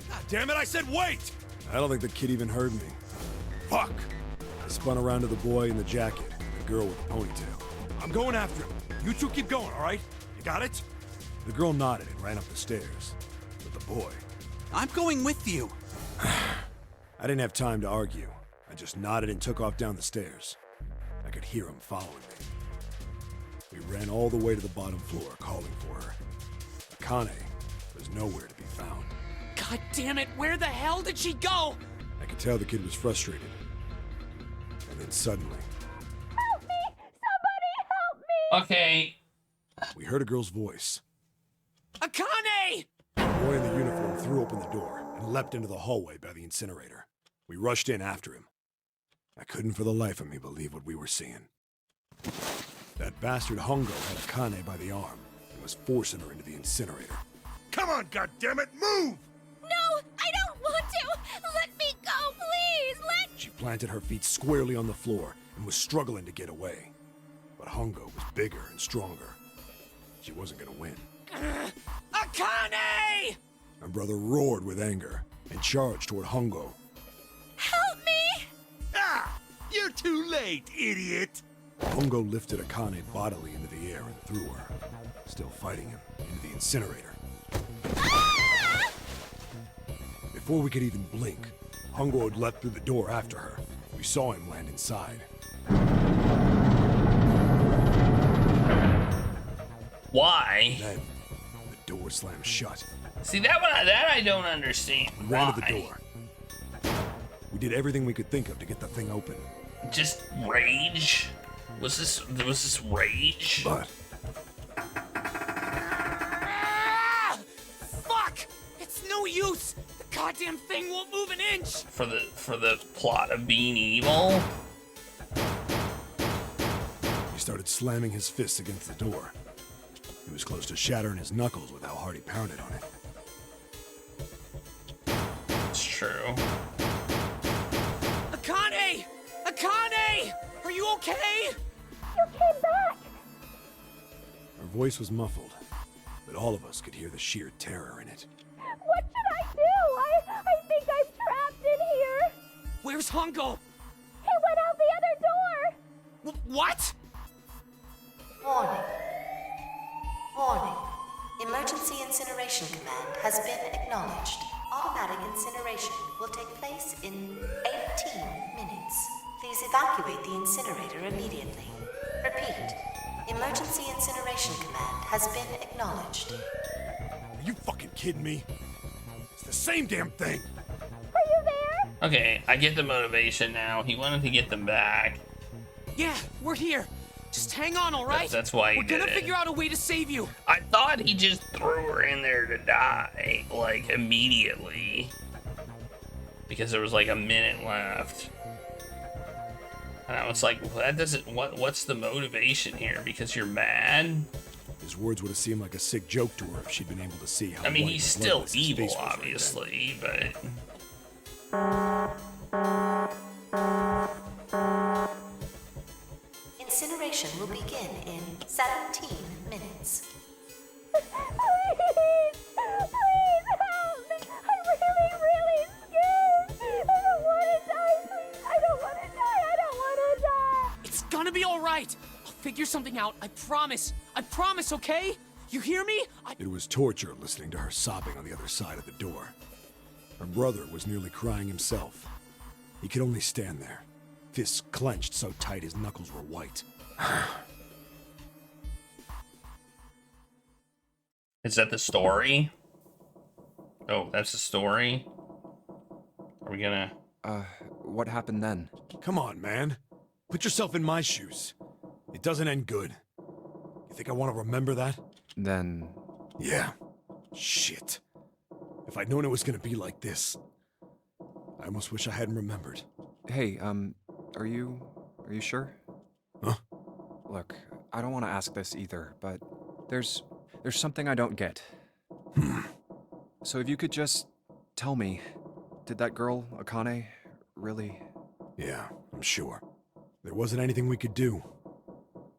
God damn it, I said wait! I don't think the kid even heard me. Fuck! I spun around to the boy in the jacket and the girl with the ponytail. I'm going after him. You two keep going, all right? You got it? The girl nodded and ran up the stairs. But the boy... I'm going with you. I didn't have time to argue. I just nodded and took off down the stairs. I could hear him following me. We ran all the way to the bottom floor, calling for her. Akane was nowhere to be found. God damn it, where the hell did she go? I could tell the kid was frustrated. And then suddenly... Help me! Somebody help me! Okay. We heard a girl's voice. Akane! The boy in the uniform threw open the door and and leapt into the hallway by the incinerator. We rushed in after him. I couldn't for the life of me believe what we were seeing. That bastard Hongo had Akane by the arm and was forcing her into the incinerator. Come on, goddammit, move! No, I don't want to! Let me go, please! She planted her feet squarely on the floor and was struggling to get away. But Hongo was bigger and stronger. She wasn't gonna win. Akane! My brother roared with anger and charged toward Hongo. Help me! Ah! You're too late, idiot! Hongo lifted Akane bodily into the air and threw her, still fighting him, into the incinerator. Ah! Before we could even blink, Hongo had leapt through the door after her. We saw him land inside. Why? Then, the door slammed shut. See, that I don't understand. We ran to the Why? door. We did everything we could think of to get the thing open. Just rage? Was this rage? But Ah! Fuck! It's no use! The goddamn thing won't move an inch! For the plot of being evil? he started slamming his fists against the door. He was close to shattering his knuckles with how hard he pounded on it. It's true. Akane! Akane! Are you okay? You came back! Her voice was muffled, but all of us could hear the sheer terror in it. What should I do? I think I'm trapped in here! Where's Hongo? He went out the other door! What? Warning. Warning. Emergency incineration command has been acknowledged. Automatic incineration will take place in 18 minutes. Please evacuate the incinerator immediately. Repeat. Emergency incineration command has been acknowledged. Are you fucking kidding me? It's the same damn thing! Are you there? Okay, I get the motivation now. He wanted to get them back. Yeah, we're here. Just hang on, all right? That's why he We're did gonna it. figure out a way to save you. I thought he just threw her in there to die, like, immediately. Because there was like a minute left. And I was like, well, that doesn't, what's the motivation here? Because you're mad? His words would have seemed like a sick joke to her if she'd been able to see how I mean, white he's and still bloodless his evil, face was right then. obviously, but... Incineration will begin in 17 minutes. Please! Please help me! I'm really, really scared! I don't want to die, please! I don't want to die! I don't want to die! It's gonna be all right. I'll figure something out. I promise. I promise, okay? You hear me? It was torture listening to her sobbing on the other side of the door. Her brother was nearly crying himself. He could only stand there, fists clenched so tight his knuckles were white. Is that the story? Oh, that's the story? Are we gonna... What happened then? Come on, man. Put yourself in my shoes. It doesn't end good. You think I want to remember that? Then... Yeah. Shit. If I'd known it was gonna be like this, I almost wish I hadn't remembered. Hey, are you sure? Huh? Look, I don't want to ask this either, but there's something I don't get. So if you could just tell me, did that girl, Akane, really... Yeah, I'm sure. There wasn't anything we could do.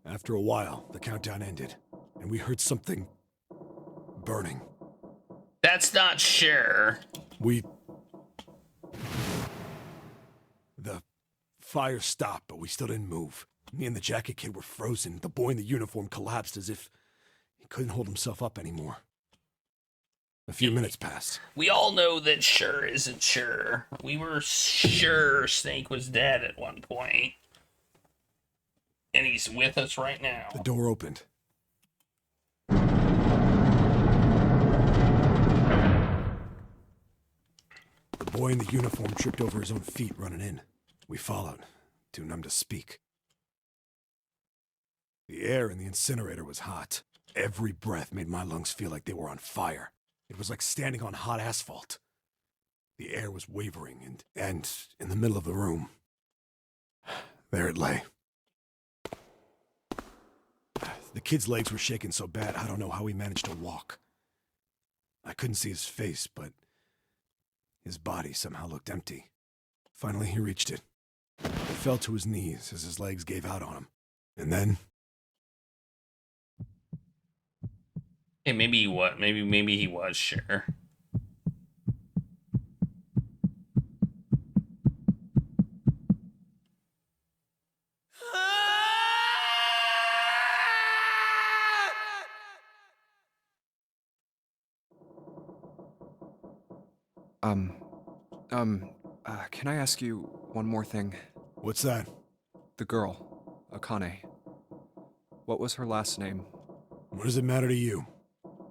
After a while, the countdown ended, and we heard something... burning. That's not sure. The fire stopped, but we still didn't move. Me and the jacket kid were frozen. The boy in the uniform collapsed as if he couldn't hold himself up anymore. A few minutes passed. We all know that sure isn't sure. We were sure Snake was dead at one point. And he's with us right now. The door opened. The boy in the uniform tripped over his own feet running in. We followed, too numb to speak. The air in the incinerator was hot. Every breath made my lungs feel like they were on fire. It was like standing on hot asphalt. The air was wavering, and in the middle of the room, there it lay. The kid's legs were shaking so bad, I don't know how he managed to walk. I couldn't see his face, but his body somehow looked empty. Finally, he reached it. He fell to his knees as his legs gave out on him. And then... Hey, maybe he was sure. Can I ask you one more thing? What's that? The girl, Akane. What was her last name? What does it matter to you?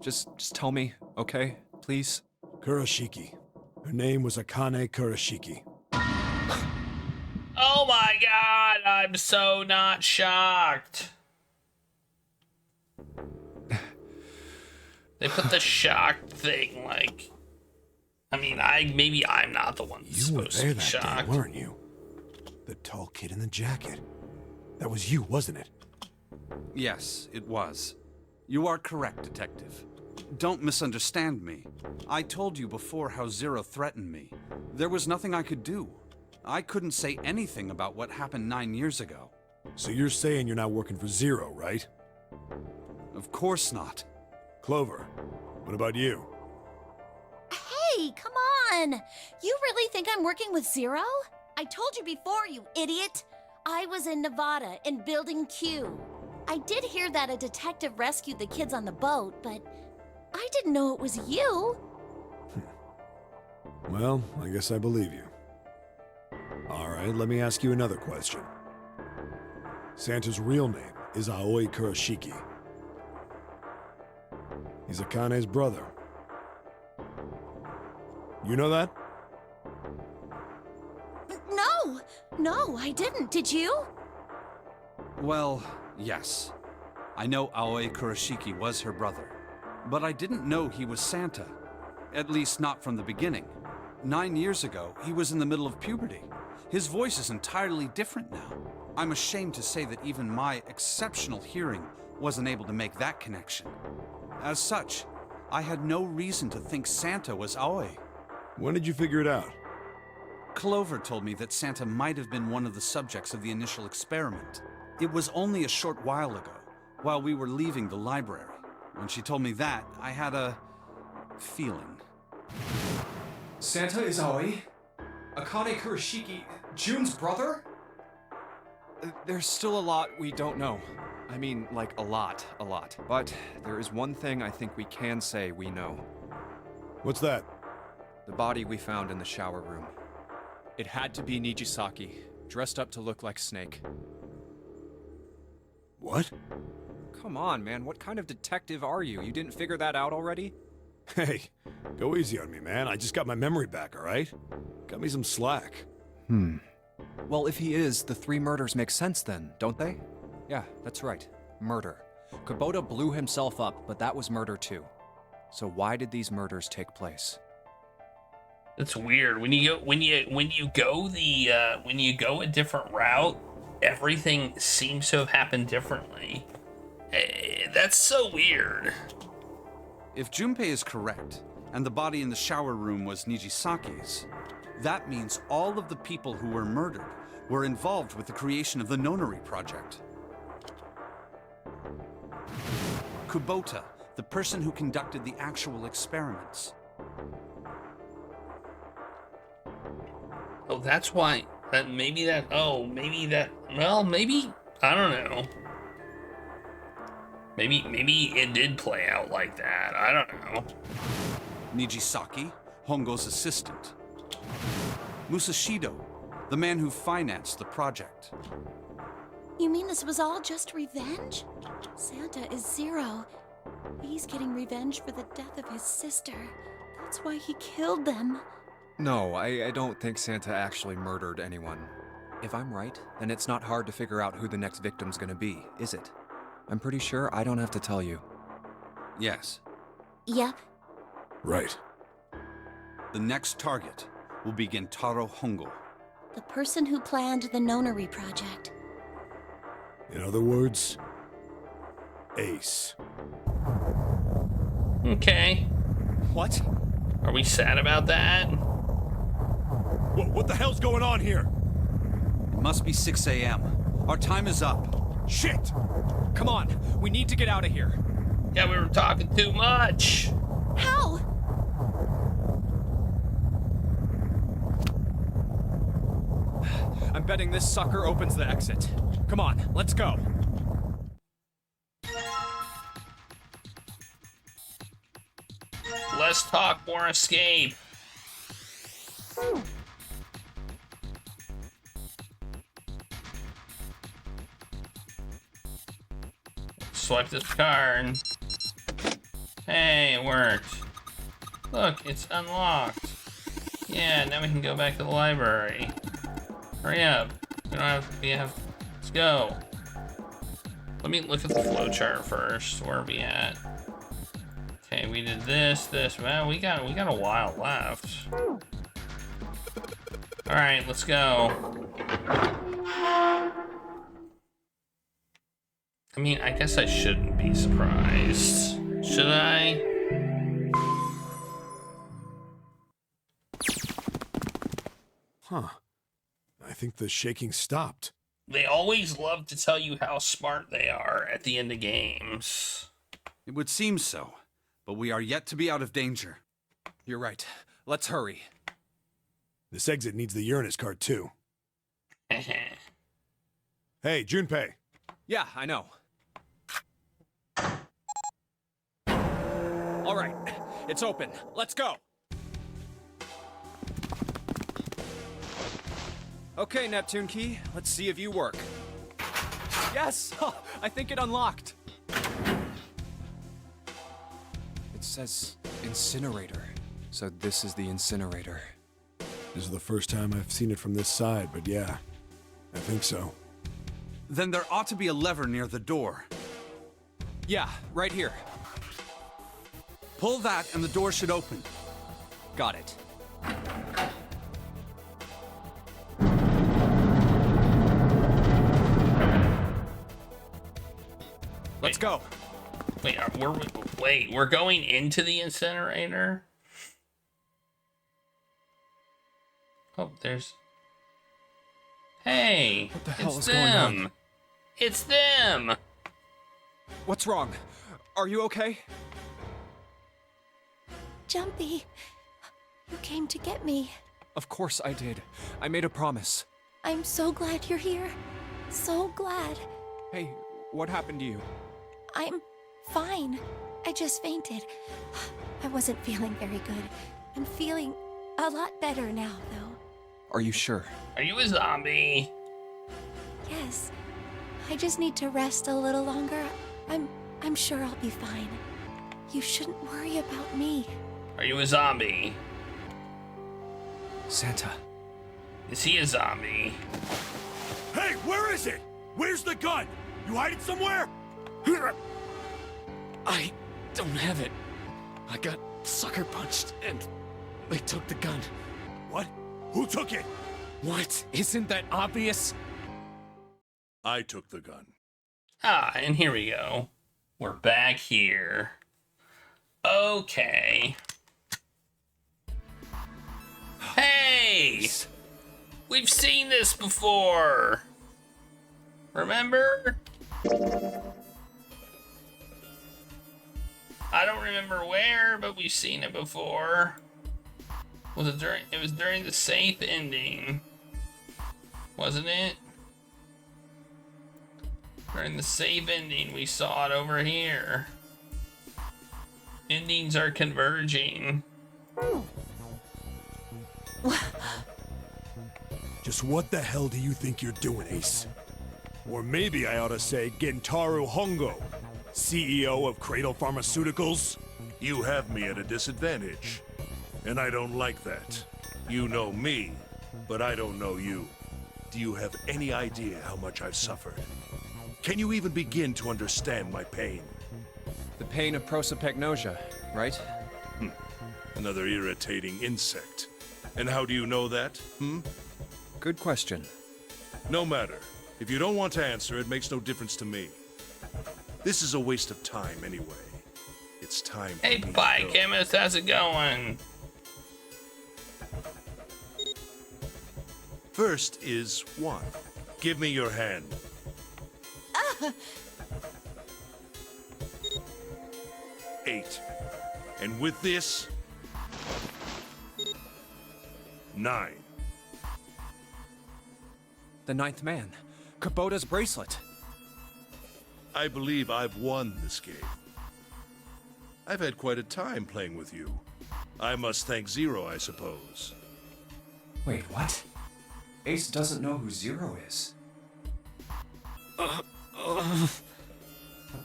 Just tell me, okay? Please? Kurashiki. Her name was Akane Kurashiki. Oh my god, I'm so not shocked. They put the shocked thing, like... I mean, maybe I'm not the one that's supposed to be shocked. You were there that day, weren't you? The tall kid in the jacket. That was you, wasn't it? Yes, it was. You are correct, Detective. Don't misunderstand me. I told you before how Zero threatened me. There was nothing I could do. I couldn't say anything about what happened 9 years ago. So you're saying you're not working for Zero, right? Of course not. Clover, what about you? Hey, come on! You really think I'm working with Zero? I told you before, you idiot! I was in Nevada, in Building Q. I did hear that a detective rescued the kids on the boat, but I didn't know it was you. Well, I guess I believe you. Alright, let me ask you another question. Santa's real name is Aoi Kurashiki. He's Akane's brother. You know that? No, I didn't. Did you? Well, yes. I know Aoi Kurashiki was her brother, but I didn't know he was Santa. At least not from the beginning. 9 years ago, he was in the middle of puberty. His voice is entirely different now. I'm ashamed to say that even my exceptional hearing wasn't able to make that connection. As such, I had no reason to think Santa was Aoi. When did you figure it out? Clover told me that Santa might have been one of the subjects of the initial experiment. It was only a short while ago, while we were leaving the library. When she told me that, I had a feeling. Santa is Aoi? Akane Kurashiki, June's brother? There's still a lot we don't know. I mean, like, a lot. But there is one thing I think we can say we know. What's that? The body we found in the shower room. It had to be Nijisaki, dressed up to look like Snake. What? Come on, man, what kind of detective are you? You didn't figure that out already? Hey, go easy on me, man. I just got my memory back, alright? Cut me some slack. Well, if he is, the 3 murders make sense then, don't they? Yeah, that's right. Murder. Kubota blew himself up, but that was murder too. So why did these murders take place? It's weird when you go a different route, everything seems to have happened differently. That's so weird. If Junpei is correct, and the body in the shower room was Nijisaki's, that means all of the people who were murdered were involved with the creation of the Nonary Project. Kubota, the person who conducted the actual experiments. Oh, that's why. Well, maybe, I don't know. Maybe it did play out like that. I don't know. Nijisaki, Hongo's assistant. Musashido, the man who financed the project. You mean this was all just revenge? Santa is Zero. He's getting revenge for the death of his sister. That's why he killed them. No, I don't think Santa actually murdered anyone. If I'm right, then it's not hard to figure out who the next victim's gonna be, is it? I'm pretty sure I don't have to tell you. Yes. Yep. Right. The next target will be Gentaro Hongo. The person who planned the Nonary project. In other words, Ace. Okay. What? Are we sad about that? What the hell's going on here? It must be 6 a.m. Our time is up. Shit! Come on, we need to get out of here. Yeah, we were talking too much. How? I'm betting this sucker opens the exit. Come on, let's go. Less talk, more escape. Swipe this card. Hey, it worked. Look, it's unlocked. Yeah, now we can go back to the library. Hurry up. Let's go. Let me look at the flowchart first. Where are we at? Okay, we did this. Well, we got a while left. Alright, let's go. I mean, I guess I shouldn't be surprised. Should I? Huh. I think the shaking stopped. They always love to tell you how smart they are at the end of games. It would seem so, but we are yet to be out of danger. You're right. Let's hurry. This exit needs the Uranus card, too. Hey, Junpei. Yeah, I know. All right, it's open. Let's go. Okay, Neptune Key, let's see if you work. Yes! I think it unlocked. It says incinerator, so this is the incinerator. This is the first time I've seen it from this side, but yeah, I think so. Then there ought to be a lever near the door. Yeah, right here. Pull that and the door should open. Got it. Let's go. Wait, we're going into the incinerator? Oh, there's... Hey, what the hell it's is going them. on? It's them. What's wrong? Are you okay? Jumpy, you came to get me. Of course I did. I made a promise. I'm so glad you're here. So glad. Hey, what happened to you? I'm fine. I just fainted. I wasn't feeling very good. I'm feeling a lot better now, though. Are you sure? Are you a zombie? Yes. I just need to rest a little longer. I'm sure I'll be fine. You shouldn't worry about me. Are you a zombie? Santa. Is he a zombie? Hey, where is it? Where's the gun? You hide it somewhere? I don't have it. I got sucker punched and they took the gun. What? Who took it? What? Isn't that obvious? I took the gun. Ah, and here we go. We're back here. Okay. Hey! We've seen this before! Remember? I don't remember where, but we've seen it before. Was it during? It was during the safe ending, wasn't it? During the safe ending, we saw it over here. Endings are converging. Just what the hell do you think you're doing, Ace? Or maybe I ought to say Gentaro Hongo, CEO of Cradle Pharmaceuticals? You have me at a disadvantage, and I don't like that. You know me, but I don't know you. Do you have any idea how much I've suffered? Can you even begin to understand my pain? The pain of prosopagnosia, right? Another irritating insect. And how do you know that, Good question. No matter. If you don't want to answer, it makes no difference to me. This is a waste of time anyway. It's time for Hey, me to biochemist, how's it going? First is 1. Give me your hand. 8. And with this, 9. The ninth man. Kubota's bracelet. I believe I've won this game. I've had quite a time playing with you. I must thank Zero, I suppose. Wait, what? Ace doesn't know who Zero is. What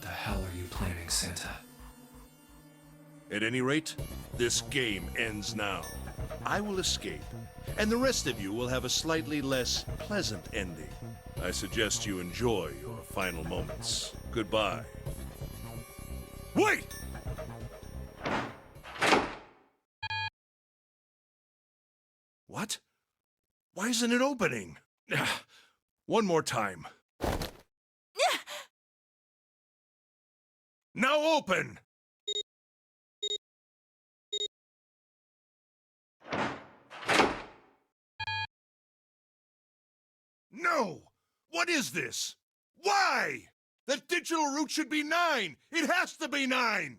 the hell are you planning, Santa? At any rate, this game ends now. I will escape, and the rest of you will have a slightly less pleasant ending. I suggest you enjoy your final moments. Goodbye. Wait! What? Why isn't it opening? One more time. Now open! No! What is this? Why? That digital root should be 9! It has to be 9!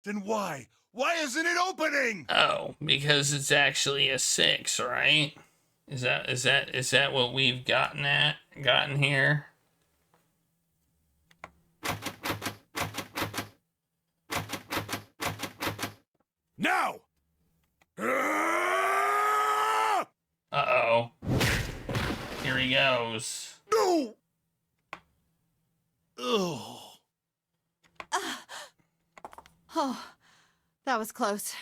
Then why? Why isn't it opening? Oh, because it's actually a 6, right? Is that what we've gotten here? Now! Uh-oh. Here he goes. No! Ugh. Oh, that was close.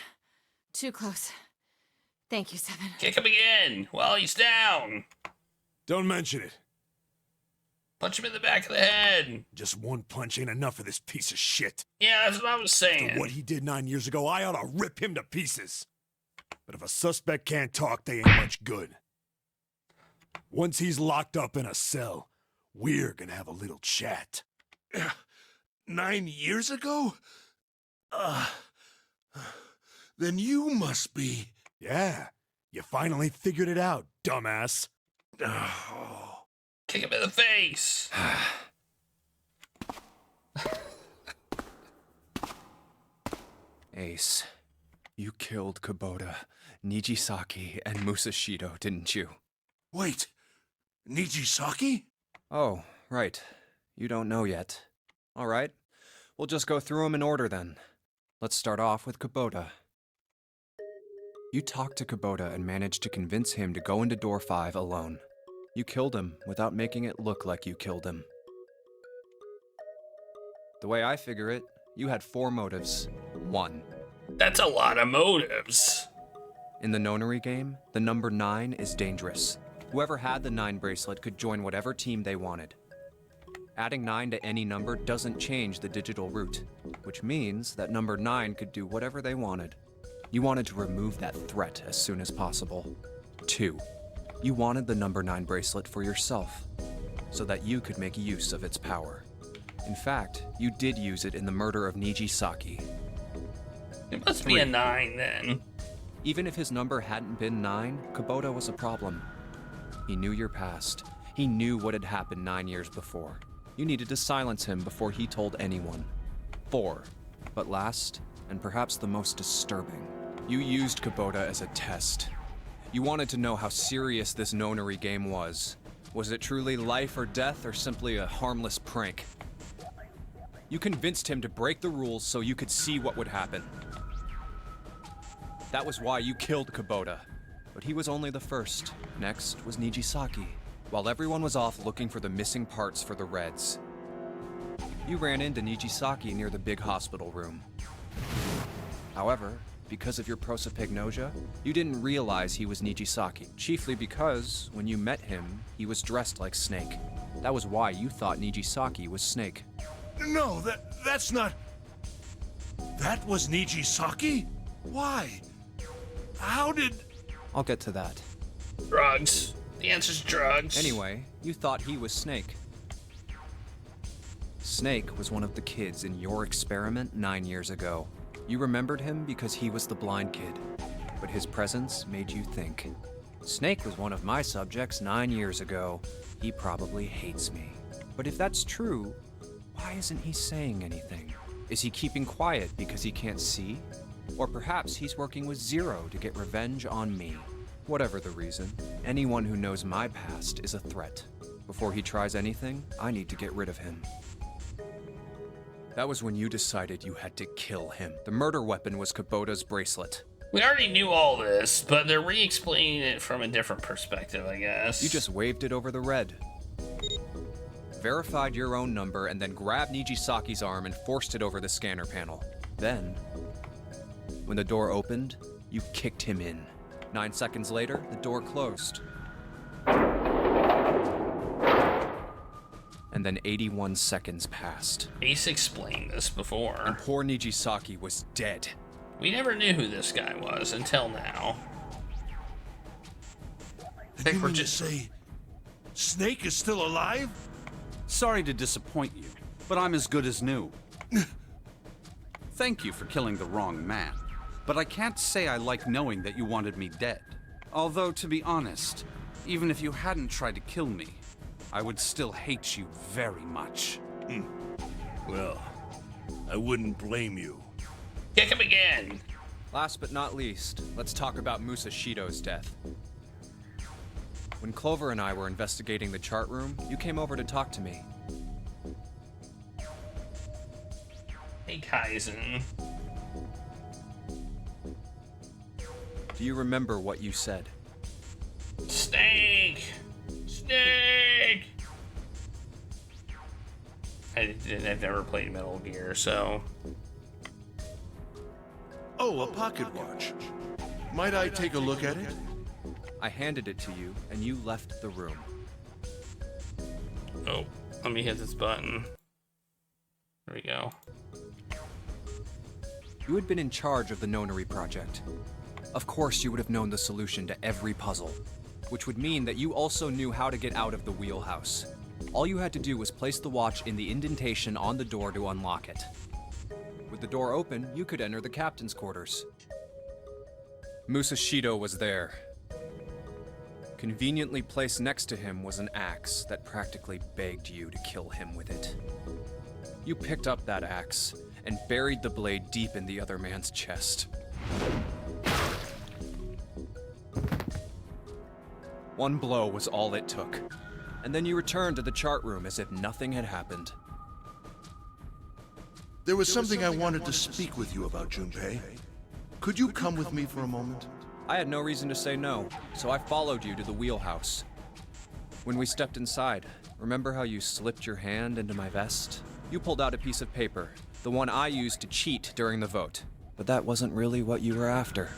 Too close. Thank you, Seven. Kick him again while he's down. Don't mention it. Punch him in the back of the head. Just one punch ain't enough for this piece of shit. Yeah, that's what I was saying. For what he did 9 years ago, I ought to rip him to pieces. But if a suspect can't talk, they ain't much good. Once he's locked up in a cell, we're gonna have a little chat. 9 years ago? Then you must be... Yeah, you finally figured it out, dumbass. Oh. Kick him in the face. Ace, you killed Kubota, Nijisaki, and Musashido, didn't you? Wait, Nijisaki? Oh, right. You don't know yet. All right, we'll just go through them in order then. Let's start off with Kubota. You talked to Kubota and managed to convince him to go into door 5 alone. You killed him without making it look like you killed him. The way I figure it, you had 4 motives. 1. That's a lot of motives. In the nonary game, the number 9 is dangerous. Whoever had the 9 bracelet could join whatever team they wanted. Adding 9 to any number doesn't change the digital root, which means that number 9 could do whatever they wanted. You wanted to remove that threat as soon as possible. 2. You wanted the number 9 bracelet for yourself, so that you could make use of its power. In fact, you did use it in the murder of Nijisaki. It must be a 9 then. Even if his number hadn't been 9, Kubota was a problem. He knew your past. He knew what had happened 9 years before. You needed to silence him before he told anyone. 4. But last, and perhaps the most disturbing, you used Kubota as a test. You wanted to know how serious this nonary game was. Was it truly life or death, or simply a harmless prank? You convinced him to break the rules so you could see what would happen. That was why you killed Kubota. But he was only the first. Next was Nijisaki, while everyone was off looking for the missing parts for the Reds. You ran into Nijisaki near the big hospital room. However, because of your prosopagnosia, you didn't realize he was Nijisaki, chiefly because, when you met him, he was dressed like Snake. That was why you thought Nijisaki was Snake. No, that's not... That was Nijisaki? Why? How did... I'll get to that. Drugs. The answer's drugs. Anyway, you thought he was Snake. Snake was one of the kids in your experiment 9 years ago. You remembered him because he was the blind kid, but his presence made you think. Snake was one of my subjects 9 years ago. He probably hates me. But if that's true, why isn't he saying anything? Is he keeping quiet because he can't see? Or perhaps he's working with Zero to get revenge on me. Whatever the reason, anyone who knows my past is a threat. Before he tries anything, I need to get rid of him. That was when you decided you had to kill him. The murder weapon was Kubota's bracelet. We already knew all this, but they're re-explaining it from a different perspective, I guess. You just waved it over the red. Verified your own number and then grabbed Nijisaki's arm and forced it over the scanner panel. Then, when the door opened, you kicked him in. 9 seconds later, the door closed. And then 81 seconds passed. Ace explained this before. And poor Nijisaki was dead. We never knew who this guy was until now. Did you mean to say Snake is still alive? Sorry to disappoint you, but I'm as good as new. Thank you for killing the wrong man, but I can't say I like knowing that you wanted me dead. Although, to be honest, even if you hadn't tried to kill me, I would still hate you very much. Well, I wouldn't blame you. Kick him again! Last but not least, let's talk about Musashido's death. When Clover and I were investigating the chart room, you came over to talk to me. Hey, Kaizen. Do you remember what you said? Snake! Snake! I've never played Metal Gear, so... Oh, a pocket watch. Might I take a look at it? I handed it to you, and you left the room. Oh, let me hit this button. There we go. You had been in charge of the Nonary project. Of course, you would have known the solution to every puzzle, which would mean that you also knew how to get out of the wheelhouse. All you had to do was place the watch in the indentation on the door to unlock it. With the door open, you could enter the captain's quarters. Musashido was there. Conveniently placed next to him was an axe that practically begged you to kill him with it. You picked up that axe and buried the blade deep in the other man's chest. One blow was all it took, and then you returned to the chart room as if nothing had happened. There was something I wanted to speak with you about, Junpei. Could you come with me for a moment? I had no reason to say no, so I followed you to the wheelhouse. When we stepped inside, remember how you slipped your hand into my vest? You pulled out a piece of paper, the one I used to cheat during the vote. But that wasn't really what you were after.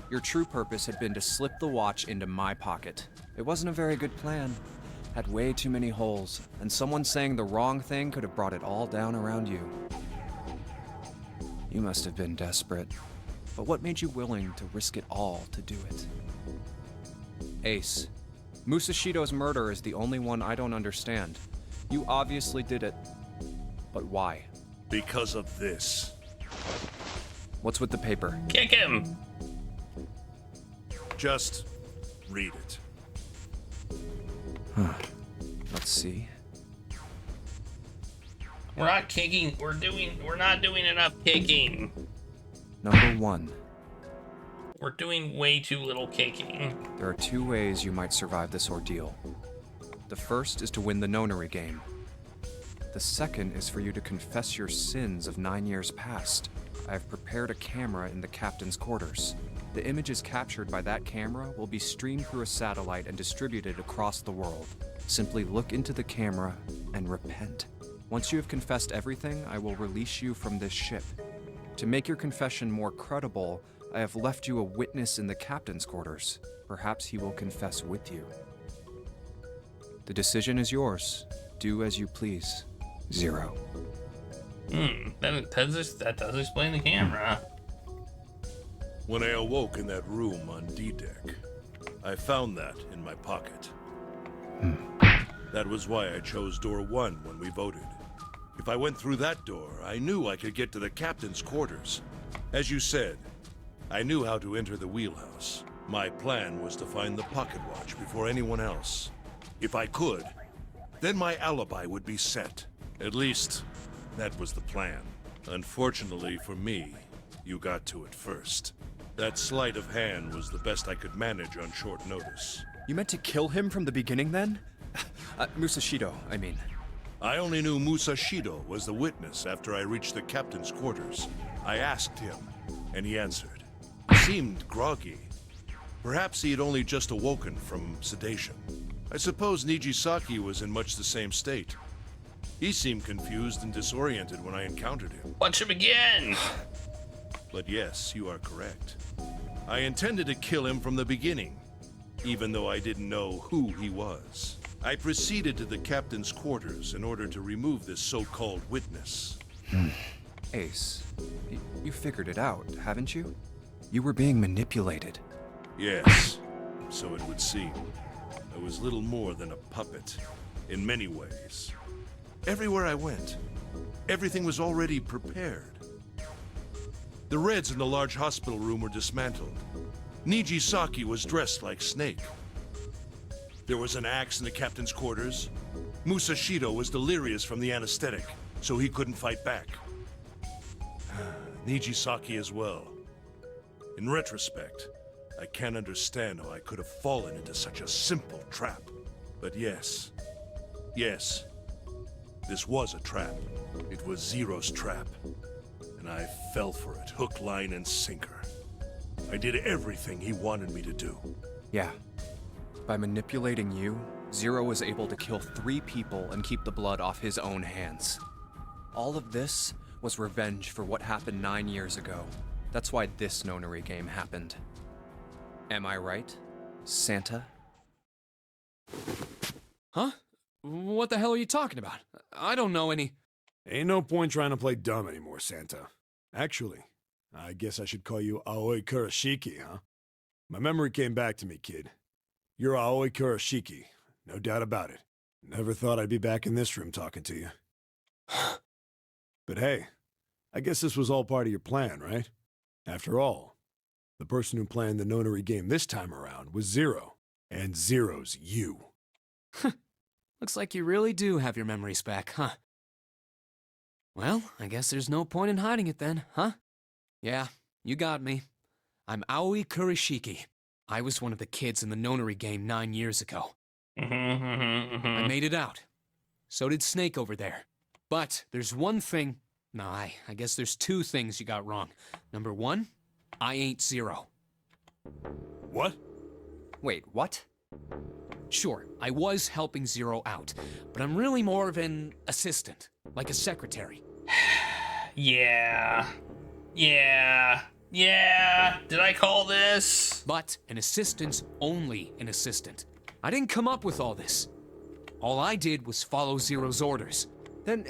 Your true purpose had been to slip the watch into my pocket. It wasn't a very good plan. Had way too many holes, and someone saying the wrong thing could have brought it all down around you. You must have been desperate. But what made you willing to risk it all to do it? Ace, Musashido's murder is the only one I don't understand. You obviously did it. But why? Because of this. What's with the paper? Kick him! Just read it. Huh. Let's see. We're not kicking. We're not doing enough kicking. Number 1. We're doing way too little kicking. There are 2 ways you might survive this ordeal. The first is to win the Nonary game. The second is for you to confess your sins of 9 years past. I have prepared a camera in the captain's quarters. The images captured by that camera will be streamed through a satellite and distributed across the world. Simply look into the camera and repent. Once you have confessed everything, I will release you from this ship. To make your confession more credible, I have left you a witness in the captain's quarters. Perhaps he will confess with you. The decision is yours. Do as you please. Zero. That does explain the camera. When I awoke in that room on D-Deck, I found that in my pocket. That was why I chose door 1 when we voted. If I went through that door, I knew I could get to the captain's quarters. As you said, I knew how to enter the wheelhouse. My plan was to find the pocket watch before anyone else. If I could, then my alibi would be set. At least, that was the plan. Unfortunately for me, you got to it first. That sleight of hand was the best I could manage on short notice. You meant to kill him from the beginning then? Musashido, I mean. I only knew Musashido was the witness after I reached the captain's quarters. I asked him, and he answered. He seemed groggy. Perhaps he had only just awoken from sedation. I suppose Nijisaki was in much the same state. He seemed confused and disoriented when I encountered him. Watch him again! But yes, you are correct. I intended to kill him from the beginning, even though I didn't know who he was. I proceeded to the captain's quarters in order to remove this so-called witness. Ace, you figured it out, haven't you? You were being manipulated. Yes, so it would seem. I was little more than a puppet, in many ways. Everywhere I went, everything was already prepared. The Reds in the large hospital room were dismantled. Nijisaki was dressed like Snake. There was an axe in the captain's quarters. Musashido was delirious from the anesthetic, so he couldn't fight back. Nijisaki as well. In retrospect, I can't understand how I could have fallen into such a simple trap. But yes, this was a trap. It was Zero's trap. And I fell for it, hook, line, and sinker. I did everything he wanted me to do. Yeah. By manipulating you, Zero was able to kill 3 people and keep the blood off his own hands. All of this was revenge for what happened 9 years ago. That's why this nonary game happened. Am I right, Santa? Huh? What the hell are you talking about? I don't know any... Ain't no point trying to play dumb anymore, Santa. Actually, I guess I should call you Aoi Kurashiki, huh? My memory came back to me, kid. You're Aoi Kurashiki, no doubt about it. Never thought I'd be back in this room talking to you. But hey, I guess this was all part of your plan, right? After all, the person who planned the nonary game this time around was Zero, and Zero's you. Looks like you really do have your memories back, huh? Well, I guess there's no point in hiding it then, huh? Yeah, you got me. I'm Aoi Kurashiki. I was one of the kids in the nonary game 9 years ago. I made it out. So did Snake over there. But there's one thing... No, I guess there's 2 things you got wrong. Number 1, I ain't Zero. What? Wait, what? Sure, I was helping Zero out, but I'm really more of an assistant, like a secretary. Yeah. Did I call this? But an assistant's only an assistant. I didn't come up with all this. All I did was follow Zero's orders. Then,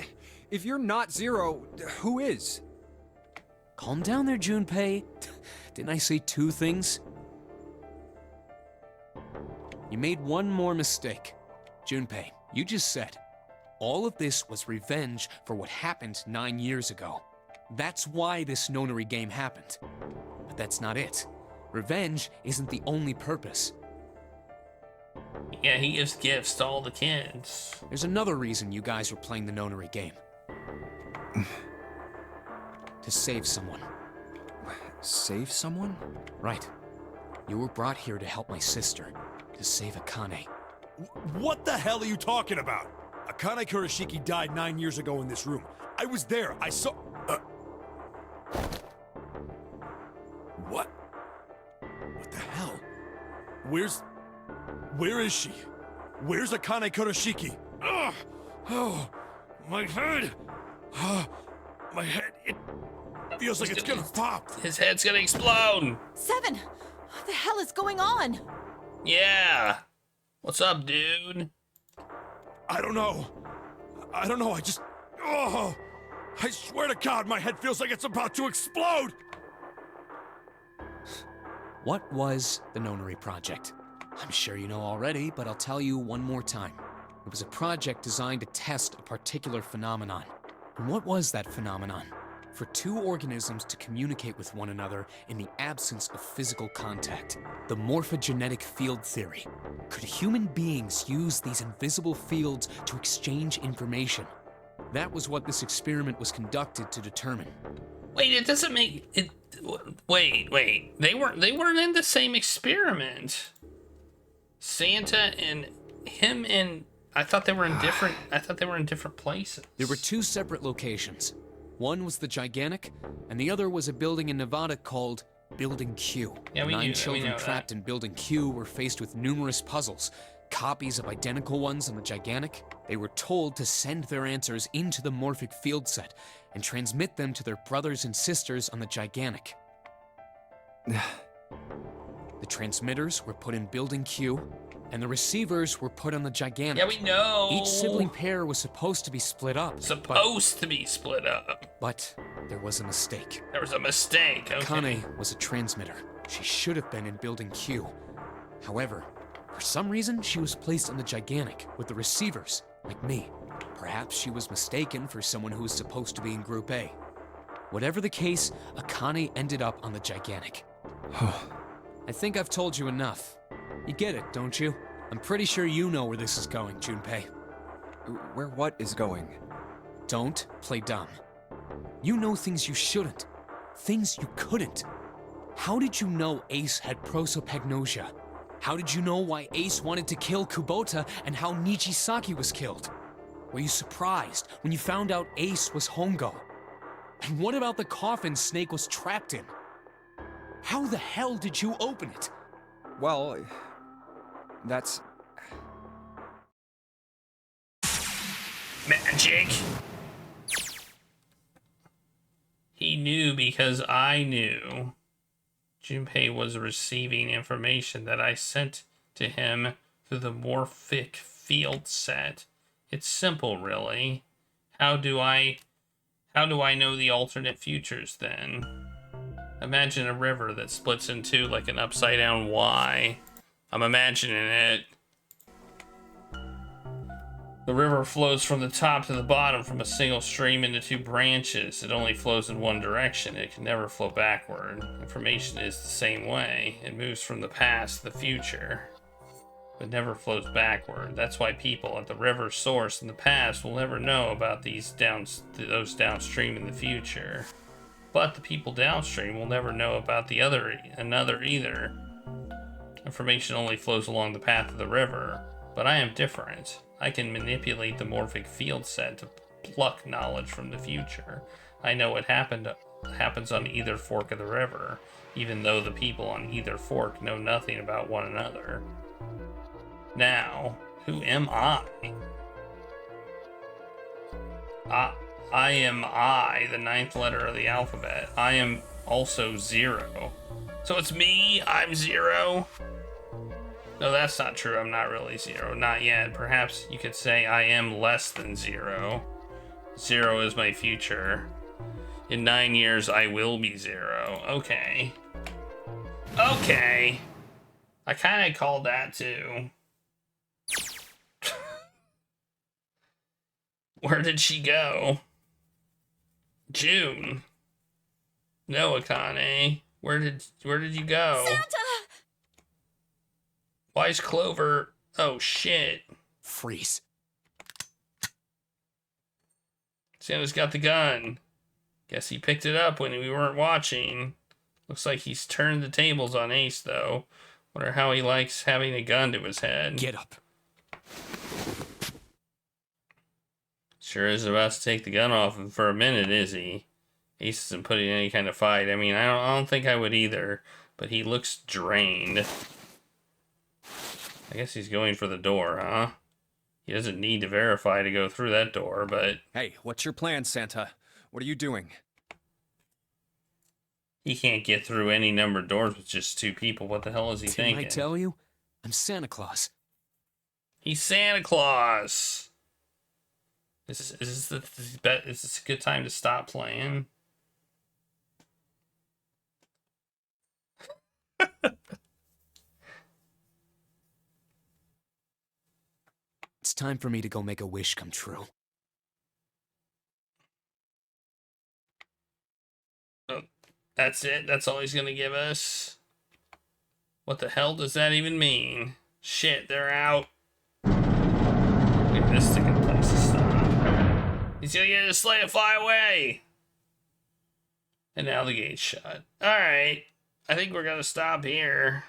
if you're not Zero, who is? Calm down there, Junpei. Didn't I say 2 things? You made one more mistake. Junpei, you just said, all of this was revenge for what happened 9 years ago. That's why this nonary game happened. But that's not it. Revenge isn't the only purpose. Yeah, he gives gifts to all the kids. There's another reason you guys were playing the nonary game. To save someone. Save someone? Right. You were brought here to help my sister. To save Akane. What the hell are you talking about? Akane Kurashiki died 9 years ago in this room. I was there. I saw... What? What the hell? Where is she? Where's Akane Kurashiki? Ugh! Oh, my head! My head, it feels like it's gonna pop! His head's gonna explode! 7! What the hell is going on? Yeah! What's up, dude? I don't know, I just... Oh! I swear to God, my head feels like it's about to explode! What was the Nonary Project? I'm sure you know already, but I'll tell you one more time. It was a project designed to test a particular phenomenon. And what was that phenomenon? For two organisms to communicate with one another in the absence of physical contact. The morphogenetic field theory. Could human beings use these invisible fields to exchange information? That was what this experiment was conducted to determine. Wait, it doesn't make it. Wait. They weren't in the same experiment. Santa and him and I thought they were in different. I thought they were in different places. There were two separate locations. One was the Gigantic, and the other was a building in Nevada called Building Q. Yeah, we knew Nine that, children trapped in Building Q were faced with numerous puzzles, copies of identical ones on the Gigantic. They were told to send their answers into the morphic field set and transmit them to their brothers and sisters on the Gigantic. The transmitters were put in Building Q, and the receivers were put on the Gigantic. Yeah, we know. Each sibling pair was supposed to be split up. But there was a mistake. There was a mistake, okay. Akane was a transmitter. She should have been in Building Q. However, for some reason, she was placed on the Gigantic with the receivers, like me. Perhaps she was mistaken for someone who was supposed to be in Group A. Whatever the case, Akane ended up on the Gigantic. I think I've told you enough. You get it, don't you? I'm pretty sure you know where this is going, Junpei. Where what is going? Don't play dumb. You know things you shouldn't. Things you couldn't. How did you know Ace had prosopagnosia? How did you know why Ace wanted to kill Kubota and how Nichisaki was killed? Were you surprised when you found out Ace was Hongo? And what about the coffin Snake was trapped in? How the hell did you open it? Well, that's... Magic! He knew because I knew. Junpei was receiving information that I sent to him through the morphic field set. It's simple, really. How do I know the alternate futures, then? Imagine a river that splits in two like an upside-down Y. I'm imagining it. The river flows from the top to the bottom from a single stream into two branches. It only flows in one direction. It can never flow backward. Information is the same way. It moves from the past to the future, but never flows backward. That's why people at the river's source in the past will never know about those downstream in the future. But the people downstream will never know about another either. Information only flows along the path of the river, but I am different. I can manipulate the morphic field set to pluck knowledge from the future. I know what happens on either fork of the river, even though the people on either fork know nothing about one another. Now, who am I? I am I, the ninth letter of the alphabet. I am also 0. So it's me, I'm 0? No, that's not true. I'm not really 0. Not yet. Perhaps you could say I am less than 0. 0 is my future. In 9 years, I will be 0. Okay. Okay. I kind of called that too. Where did she go? June. No, Akane. Where did you go? Santa! Why is Clover... Oh, shit. Freeze. Santa's got the gun. Guess he picked it up when we weren't watching. Looks like he's turned the tables on Ace, though. Wonder how he likes having a gun to his head. Get up. Sure is about to take the gun off him for a minute, is he? Ace isn't putting any kind of fight. I mean, I don't think I would either, but he looks drained. I guess he's going for the door, huh? He doesn't need to verify to go through that door, but... Hey, what's your plan, Santa? What are you doing? He can't get through any number of doors with just 2 people. What the hell is he thinking? Didn't I tell you? I'm Santa Claus. He's Santa Claus! Is this a good time to stop playing? it's time for me to go make a wish come true. Oh, that's it? That's all he's gonna give us? What the hell does that even mean? Shit, they're out. Maybe this is a good place to stop. He's gonna get his sleigh to fly away! And now the gate's shut. Alright. I think we're gonna stop here.